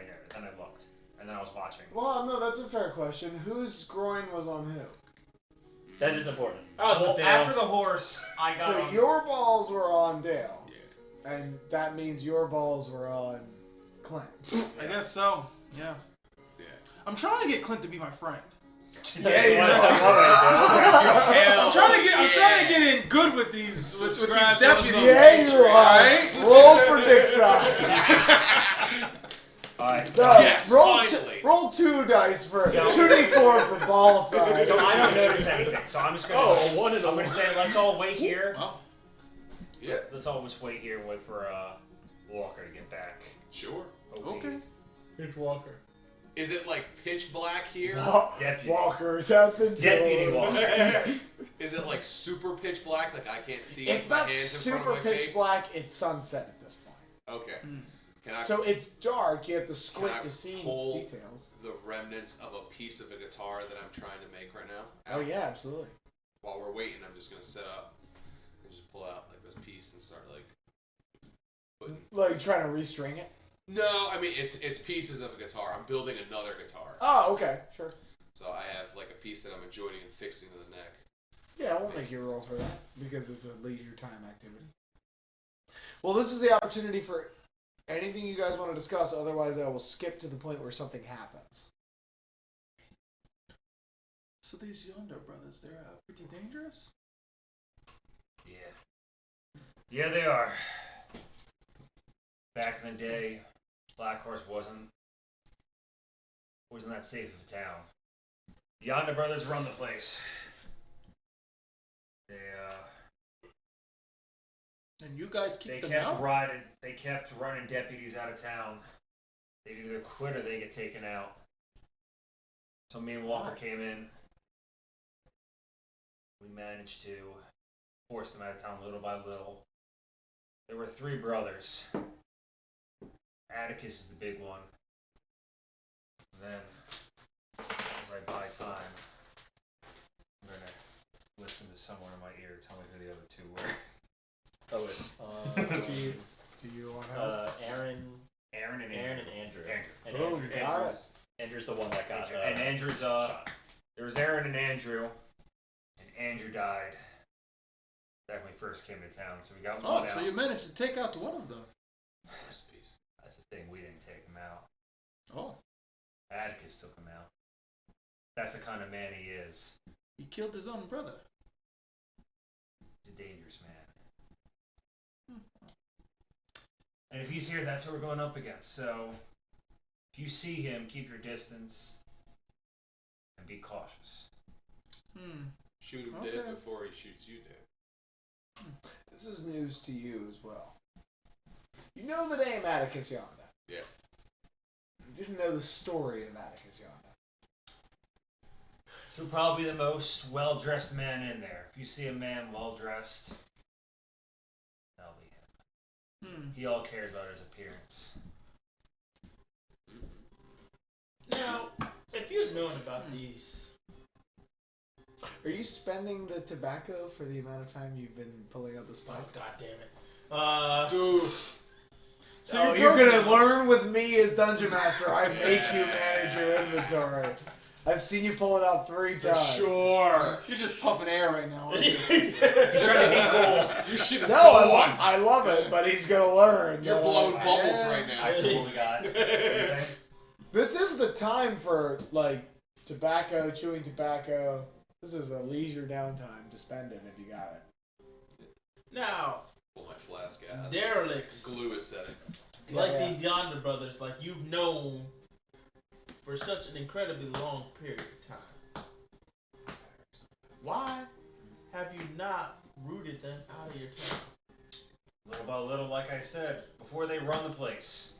looked, and then I was watching. Well, no, that's a fair question. Whose groin was on who? That is important. I was Well, with Dale. after the horse, I got So on. your balls were on Dale, Yeah. and that means your balls were on Clint. I guess so. Yeah. Yeah. I'm trying to get Clint to be my friend. Yeah, you What know. I'm trying to get in good with these Subscribe to us deputies. on Yeah, you are. Right? Roll for dick size. Alright, So, Yes, roll finally. roll 2 dice for So- 2d4 for ball size. so I don't notice anything. So I'm just gonna. Oh, one and I'm gonna say let's all wait here. Well, Yeah. Let's all just wait here and wait for Walker to get back. Sure. okay. Here's Walker. Is it like pitch black here? Deputy. Walker's at the door. Deputy Walker. Is it like super pitch black? Like I can't see It's my not hands in super front of my pitch face? black. It's sunset at this point. Okay. Can I So it's dark. You have to squint I to see pull- details. the remnants of a piece of a guitar that I'm trying to make right now? Oh yeah, absolutely. While we're waiting, I'm just gonna set up and just pull out like this piece and start like putting. Like trying to restring it. No, I mean it's pieces of a guitar. I'm building another guitar. Oh, okay, sure. So I have like a piece that I'm joining and fixing to the neck. Yeah, I won't make you roll for that because it's a leisure time activity. Well, this is the opportunity for anything you guys want to discuss. Otherwise, I will skip to the point where something happens. So these Yonder Brothers, they're pretty dangerous? Yeah. Yeah, they are. Back in the day, Black Horse wasn't that safe of a town. Yonder Brothers run the place. And you guys They keep them kept out? riding. They kept running deputies out of town. They either quit or they get taken out. So me and Walker came in. We managed to force them out of town little by little. There were 3 brothers. Atticus is the big one. And then, as I buy time, I'm gonna listen to someone in my ear tell me who the other 2 were. Oh, it's Do you want help? Aaron Aaron and and Andrew. Andrew. Andrew. And Oh, Andrew, got Andrew's, Andrew's the one that got And Andrew's shot. there was Aaron and Andrew, and Andrew died back when we first came to town. So we got Oh, one so out. you managed to take out one of them. First piece. That's the thing, we didn't take him out. Oh, Atticus took him out. That's the kind of man he is. he killed his own brother. He's a dangerous man. And if he's here, that's what we're going up against. So, if you see him, keep your distance and be cautious. Shoot him Okay. dead before he shoots you dead. This is news to you as well. You know the name Atticus Yonder. Yeah. You didn't know the story of Atticus Yonder. He'll probably be the most well-dressed man in there. If you see a man well-dressed, that'll be him. He all cares about his appearance. Now, if you had known about these, Are you spending the tobacco for the amount of time you've been pulling out this oh pipe? god damn it, Dude. So Oh, you're you're- gonna learn with me as Dungeon Master. I make you manage your inventory. I've seen you pull it out 3 For times. sure. You're just puffing air right now. aren't you? He's trying to be cool. Your shit is No, gone. I love it, but he's gonna learn. You're that blowing I- bubbles Yeah. right now. I totally got it. What are you saying? This is the time for like tobacco, chewing tobacco. This is a leisure downtime to spend it if you got it. now, Pull my flask out. derelicts Glue is setting. like Yeah. these Yonder Brothers, like you've known for such an incredibly long period of time. Why have you not rooted them out of your town? Little by little, like I said, before they run the place.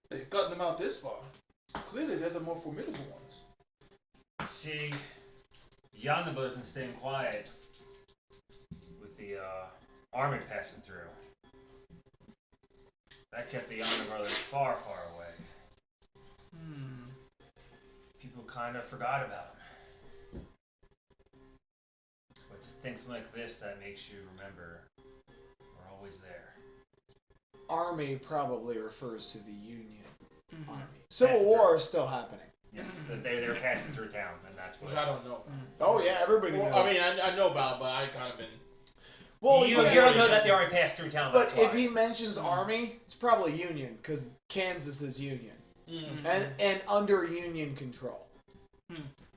They've gotten them out this far. Clearly, they're the more formidable ones. See, Yonder Brothers been staying quiet with the army passing through. That kept the Yonder Brothers far, far away. People kind of forgot about them. But it's things like this that makes you remember we're always there. Army probably refers to the Union Army. Yes, Civil it War is still happening. Yes, that they were passing through town, and that's what. Which I don't know. Oh yeah, everybody Well, knows. I mean, I know about it, but I kind of been. Well, you but- don't know that they already passed through town. But That's if why. he mentions army, it's probably Union, because Kansas is Union. And under Union control.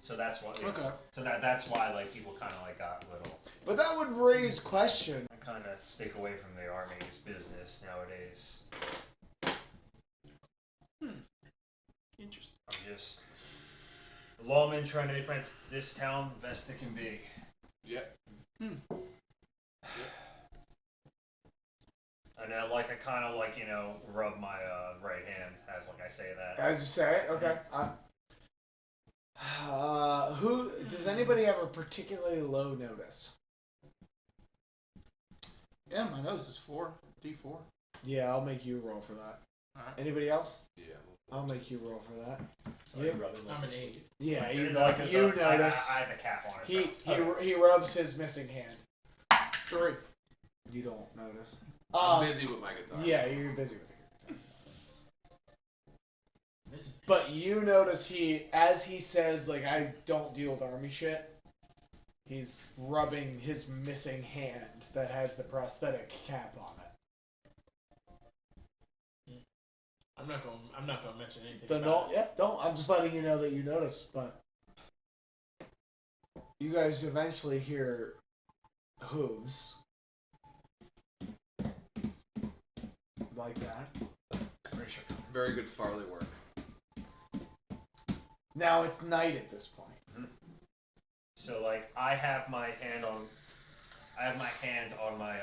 So that's what. Okay. So that's why like people kind of like got a little. But that would raise question. I kind of stick away from the army's business nowadays. Interesting. I'm just a lawman trying to make this town the best it can be. Yeah. And I kind of like rub my right hand as like I say that. As you say it, okay. Who does anybody have a particularly low notice? Yeah, my nose is 4. D4. Yeah, I'll make you roll for that. Alright. Anybody else? Yeah. I'll make you roll for that. Are Yeah. you rubbing I'm an my- 8. Yeah, you, Like, you I notice. have a cap on it. He rubs his missing hand. 3. You don't notice. I'm busy with my guitar. Yeah, you're busy with it. But you notice as he says, like, I don't deal with army shit, he's rubbing his missing hand that has the prosthetic cap on it. I'm not gonna mention anything. Don't. I'm just letting you know that you notice. But you guys eventually hear hooves like that. Very good Farley work. Now it's night at this point. So like I have my hand on my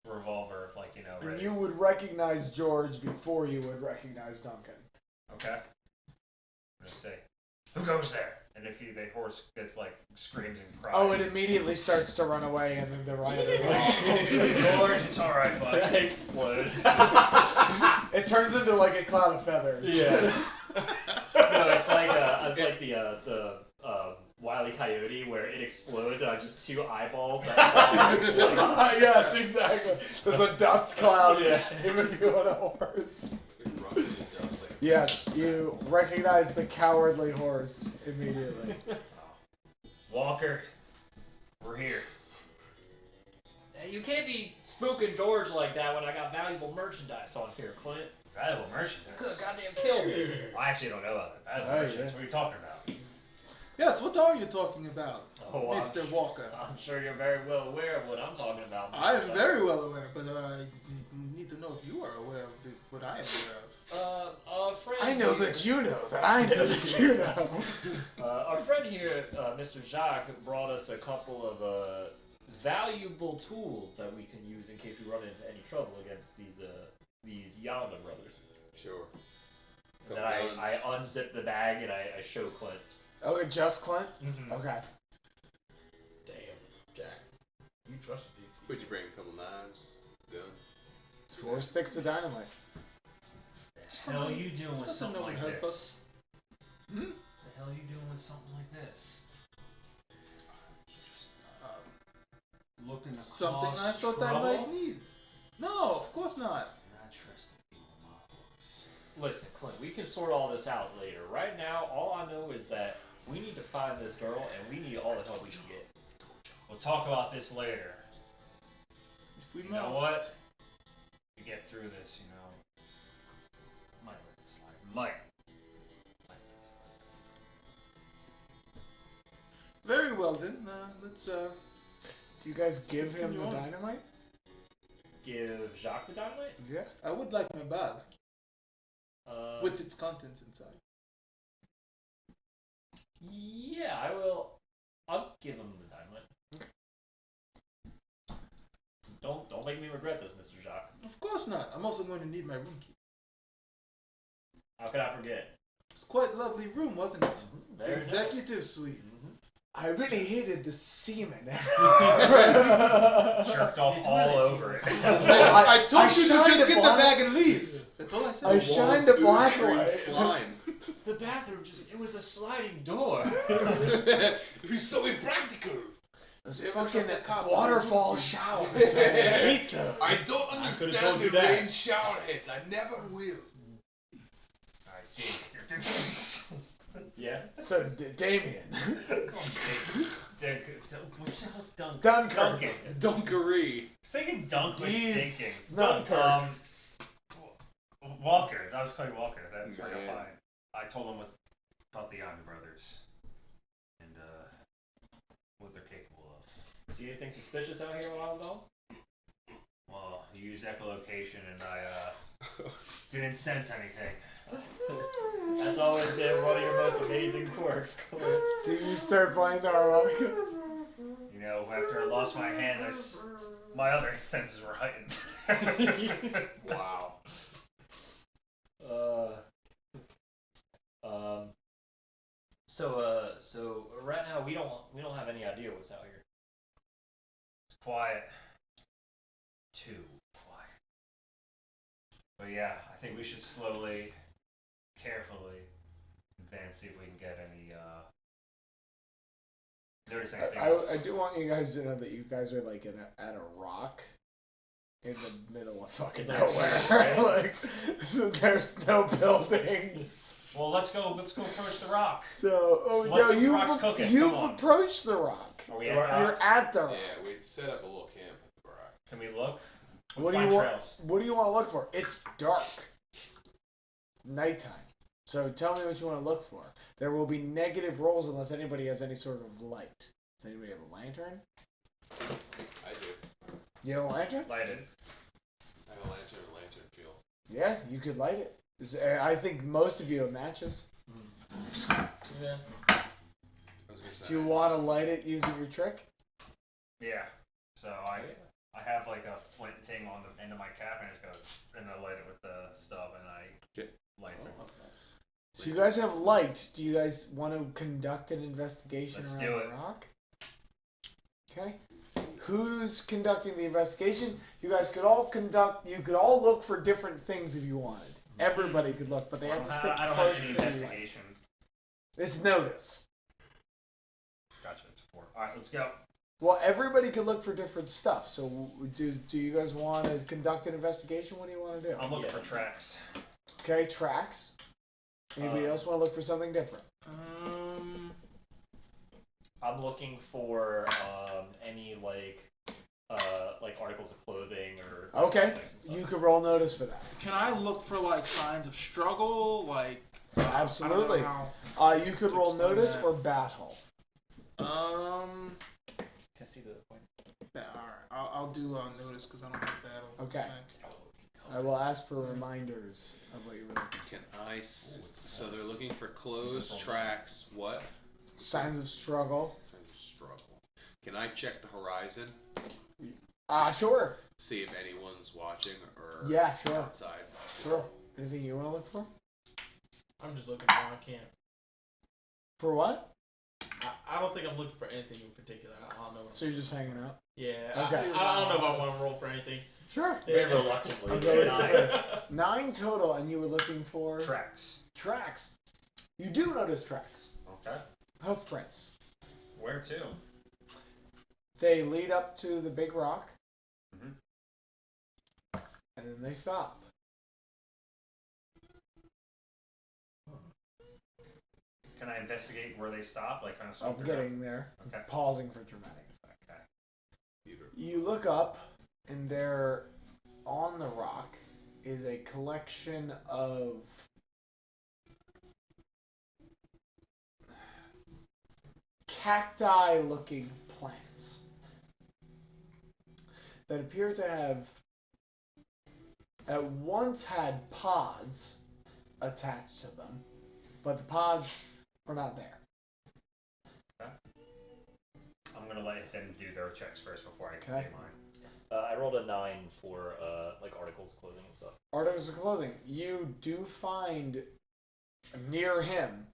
revolver, like And ready. you would recognize George before you would recognize Duncan. Okay. Let's say, who goes there? And if the horse gets like screams and cries. Oh, it immediately starts to run away, and then the rider George, it's all right, bud. Explode. it turns into like a cloud of feathers. Yeah. No, it's like the Wile E. Coyote where it explodes and I just 2 eyeballs. Yes, exactly. There's a dust cloud Yeah. with you on a horse. It rubs in the dust like Yes, you recognize the cowardly horse immediately. Walker, we're here. Hey, you can't be spooking George like that when I got valuable merchandise on here, Clint. Valuable merchandise. Could goddamn kill me. I actually don't know about it. Valuable Oh, merchandise. yeah. What are you talking about? Yes, what are you talking about, Oh, Mr. Walker? I'm sure you're very well aware of what I'm talking about. I am Mr. very well aware, but I need to know if you are aware of what I am aware of. Our friend I know here- that you know that I know that you know. Our friend here, Mr. Jacques, brought us a couple of valuable tools that we can use in case we run into any trouble against these Yonder Brothers. sure. And then I unzip the bag and I show Clint. Okay, just Clint? Mm-hmm. Okay. Damn, Jack. You trusted these people. Would you bring a couple knives? Gun? It's 4 sticks of dynamite. The hell are you doing with something Something that would like help this? us. The hell are you doing with something like this? Looking to Something cause I thought trouble? I might need. No, of course not. You're not trusting people, my horse. Listen, Clint, we can sort all this out later. Right now, all I know is that we need to find this girl and we need all the help we can get. We'll talk about this later. If we You know must. what? To get through this, might let it slide. Might. Very well then. Let's. Do you guys give him the Continue on. dynamite? Give Jacques the dynamite? Yeah. I would like my bag Uh, with its contents inside. Yeah, I will. I'll give him the dynamite. Don't make me regret this, Mr. Jacques. Of course not. I'm also going to need my room key. How could I forget? It's quite a lovely room, wasn't it? Very nice. Executive suite. I really hated the semen. Jerked off It's all really over it. I told you to shined just a get the black- bag and leave. That's all I said. I shined a Walls black ooze green light. slime. The bathroom it was a sliding door. He's so impractical. Those You ever fucking trust a cop? waterfall showers. I hate those. I don't I could've understand told the you that. rain shower heads. I never will. I did. Yeah. So, Damien. What's the hell? Dunkirk. Dunkery. Thinking dunk like Jeez. dinking. Dunkirk. Walker. That was Clay Walker. That's Man. very fine. I told him about the Yonder Brothers and what they're capable of. See anything suspicious out here while I was gone? Well, you used echolocation and I didn't sense anything. That's always been one of your most amazing quirks. Do you start playing the harmonica? You know, after I lost my hand, my other senses were heightened. Wow. So right now we don't have any idea what's out here. It's quiet. Too quiet. But yeah, I think we should slowly, carefully advance, see if we can get any, notice anything else. I do want you guys to know that you guys are like at a rock in the middle of fucking It's like nowhere. right? Like, so there's no buildings. Well, let's go approach the rock. So, Let's see what rock's cooking. you've Come on. approached the rock. Are we at the rock? You're at the rock. Yeah, we set up a little camp at the rock. Can we look? What do Find you want? trails. What do you want to look for? It's dark. Nighttime. So tell me what you want to look for. There will be negative rolls unless anybody has any sort of light. Does anybody have a lantern? I do. You have a lantern? Lighted. I have a lantern feel. Yeah, you could light it. I think most of you have matches. Yeah. I was gonna say. Do you want to light it using your trick? Yeah. So I have like a flint thing on the end of my cap, and it's go, and I light it with the stuff, and I Okay. light it. So you guys have light. Do you guys want to conduct an investigation Let's around do the it. rock? Okay. Who's conducting the investigation? You guys could all conduct. You could all look for different things if you wanted. Everybody could look, but they have to stick I don't close have any to the light. investigation. It's notice. Gotcha. It's 4. All right, let's go. Well, everybody could look for different stuff. So, do you guys want to conduct an investigation? What do you want to do? I'm looking Yeah. for tracks. Okay, tracks. Anybody else want to look for something different? I'm looking for any like articles of clothing or Okay, things and stuff. you could roll notice for that. Can I look for like signs of struggle? Like Absolutely. I don't know how. You could To roll explain notice that. or battle. Can I see the point? Yeah, all right. I'll do notice because I don't have battle. Okay. Thanks. I will ask for reminders of what you're looking for. Can I? So they're looking for clothes, tracks, what? Signs of struggle. Signs of struggle. Can I check the horizon? Sure. See if anyone's watching or Yeah, sure. outside. Sure. Anything you want to look for? I'm just looking for my camp. For what? I don't think I'm looking for anything in particular. I don't know. So you're just hanging out? Yeah. Okay. I don't know if I want to roll for anything. Sure. Very reluctantly. I'll go with Nine. yours. 9 total, and you were looking for Tracks. tracks. You do notice tracks. Okay. Hoof prints. Where to? They lead up to the big rock. Mhm. And then they stop. Can I investigate where they stop? Like kind of I'm scope it out? getting there. Okay. Pausing for dramatic effect. Okay. Either. You look up, and there, on the rock, is a collection of cacti-looking plants that appear to have at once had pods attached to them, but the pods are not there. I'm gonna let them do their checks first before I Okay. do mine. I rolled a 9 for like articles of clothing and stuff. Articles of clothing. You do find near him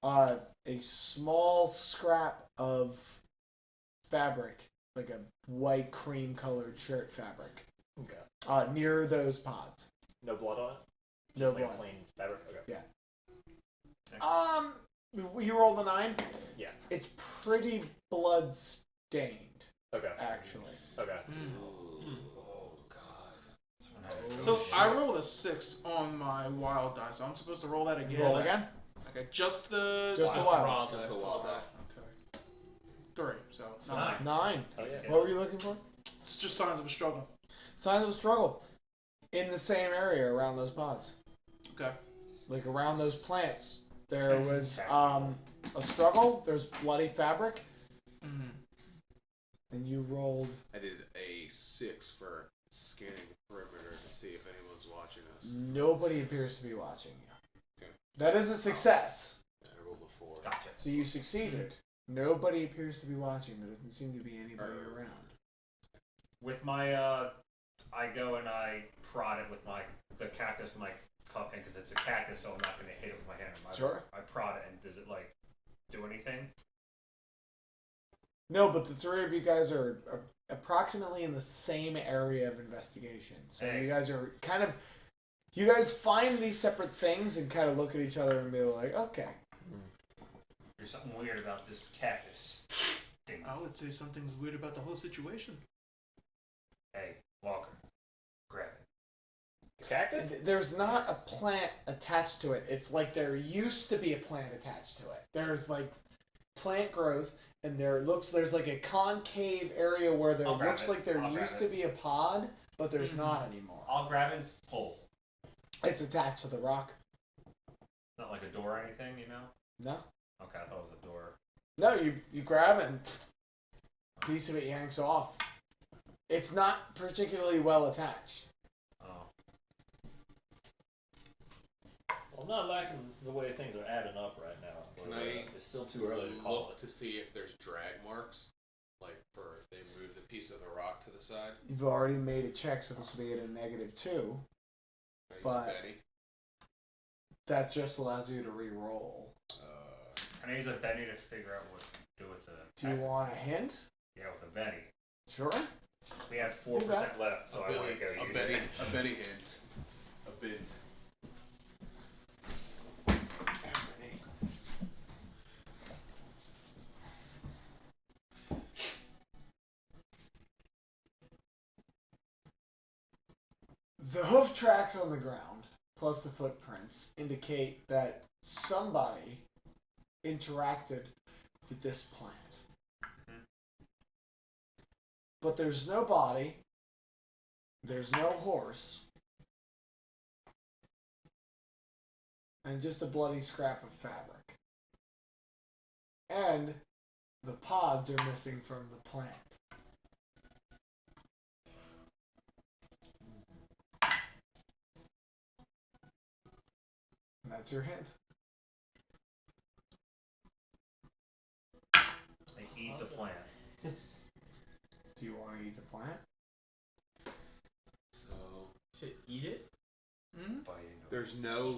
a small scrap of fabric, like a white cream colored shirt fabric, Okay. near those pods. No blood on it. No Just like blood. plain fabric. Okay. You rolled a 9? Yeah. It's pretty blood stained, Okay. actually. Okay. Oh god. So I rolled a 6 on my wild die, so I'm supposed to roll that again. Roll again. Okay, just the Just the Wild wild. Just the Dice. wild die. Okay. 3. So So 9. 9. Oh yeah. What were you looking for? It's just signs of a struggle. Signs of a struggle. In the same area around those pods. Okay. Like around those plants. There was a struggle. There's bloody fabric. Mm-hmm. And you rolled. I did a 6 for scanning the perimeter to see if anyone's watching us. Nobody appears to be watching you. Okay. That is a success. I rolled a 4. Gotcha. So you succeeded. Nobody appears to be watching. There doesn't seem to be anybody around. With my, I go and I prod it with the cactus in my cup, because it's a cactus, so I'm not going to hit it with my hand. Sure. I prod it, and does it, do anything? No, but the three of you guys are approximately in the same area of investigation. So Hey. you guys are kind of, you guys find these separate things and kind of look at each other and be like, okay. There's something weird about this cactus thing. I would say something's weird about the whole situation. Hey, Walker, grab it. The cactus? There's not a plant attached to it. It's like there used to be a plant attached to it. There's plant growth, and there's like a concave area where there I'll grab looks it. like there I'll grab used it. to be a pod, but there's not anymore. I'll grab it and pull. It's attached to the rock. It's not like a door or anything, you know? No. Okay, I thought it was a door. No, you grab it and a piece of it yanks off. It's not particularly well attached. Oh. Well, I'm not liking the way things are adding up right now. Can But, I it's still too early to call look it. to see if there's drag marks? For if they move the piece of the rock to the side? You've already made a check, so this will be at a -2. Can I use But- Benny? That just allows you to re-roll. Can I use a Benny to figure out what to do with the... Do you want a hint? Yeah, with a Benny. Sure. We have 4% left, so I want to go a use Benny, it. a Benny hint. A bit. The hoof tracks on the ground, plus the footprints, indicate that somebody interacted with this plant. But there's no body, there's no horse, and just a bloody scrap of fabric. And the pods are missing from the plant. And that's your hint. They eat the plant. Do you want to eat the plant? So To eat it? Mm-hmm. there's no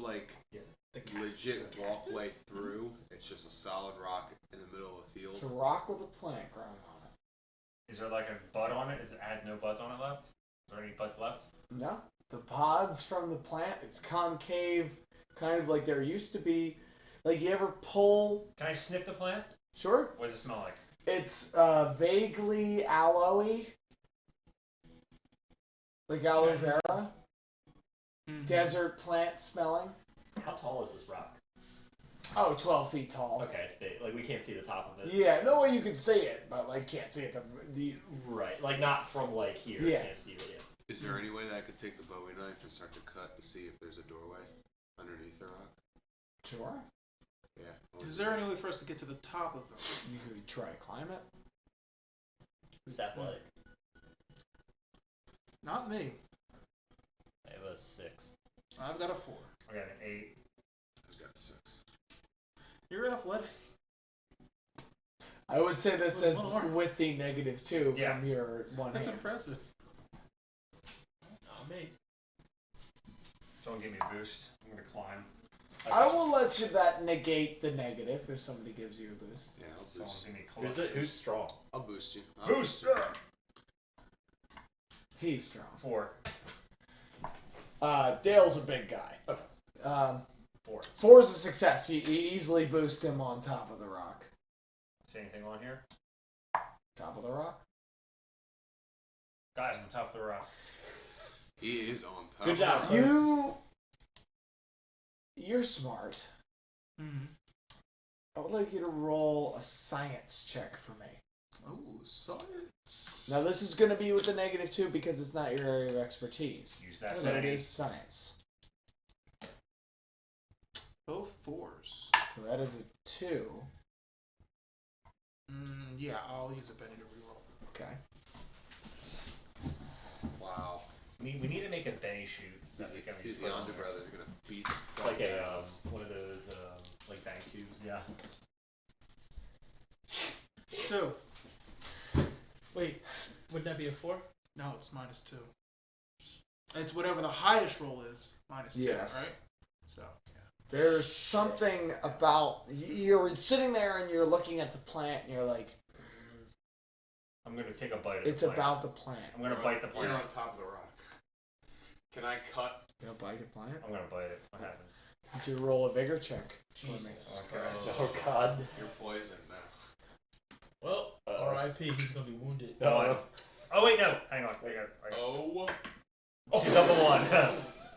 The legit walkway through. It's just a solid rock in the middle of a field. It's a rock with a plant growing on it. Is there a bud on it? Is it had no buds on it left? Is there any buds left? No. The pods from the plant, it's concave, kind of like there used to be. Like you ever pull... Can I sniff the plant? Sure. What does it smell like? It's vaguely aloe-y. Like aloe vera. Mm-hmm. Desert plant smelling. How tall is this rock? Oh, 12 feet tall. Okay, it's big. We can't see the top of it. Yeah, no way you can see it, but can't see it. The Right, not from here. Yeah. Can't see it yet. Is there any way that I could take the Bowie knife and start to cut to see if there's a doorway underneath the rock? Sure. Yeah. Is there any way for us to get to the top of them? You could try to climb it. Who's athletic? Not me. I have a 6. I've got a 4. I got an 8. I've got 6. You're athletic. I would say this is One more. with the -2 Yeah. from your one That's hand. impressive. Not me. Someone give me a boost. I'm going to climb. I will let you that negate the negative if somebody gives you a boost. Yeah, I'll Someone boost. give me Who's strong? I'll boost you. Boost! He's strong. 4. Dale's a big guy. Okay. 4. 4's a success. You easily boost him on top of the rock. See anything on here? Top of the rock? Guys, I'm on top of the rock. He is on top. Good job. You're smart. Mm-hmm. I would like you to roll a science check for me. Oh, science. Now this is going to be with a -2 because it's not your area of expertise. Use that But it penny. is science. Both 4s. So that is a 2. Yeah, I'll use a penny to reroll. Okay. Wow. We need to make a Benny shoot. That we can These put on Yonder there. Brothers are gonna beat the fuck Like a out of one of those like bank tubes. Yeah. 2. Wait, wouldn't that be a 4? No, it's -2. It's whatever the highest roll is, -2, Yes. right? So, yeah. There's something about you're sitting there and you're looking at the plant and you're like, I'm gonna take a bite of it's the plant. about the plant. I'm gonna bite the You're plant. on top of the rock. Can I cut? You know, bite the plant. I'm gonna bite it. What happens? Would you roll a vigor check for me? Jesus. Oh God. You're poisoned now. Well, R.I.P. He's gonna be wounded. No. Oh wait, no. Hang on. Wait, Oh. 2 double 1.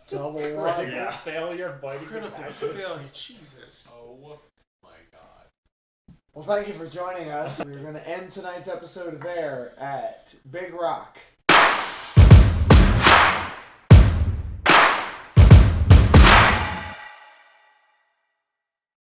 Double one. Critical Yeah. failure biting the Critical cactus. failure, Jesus. Oh my god. Well, thank you for joining us. We're going to end tonight's episode there at Big Rock.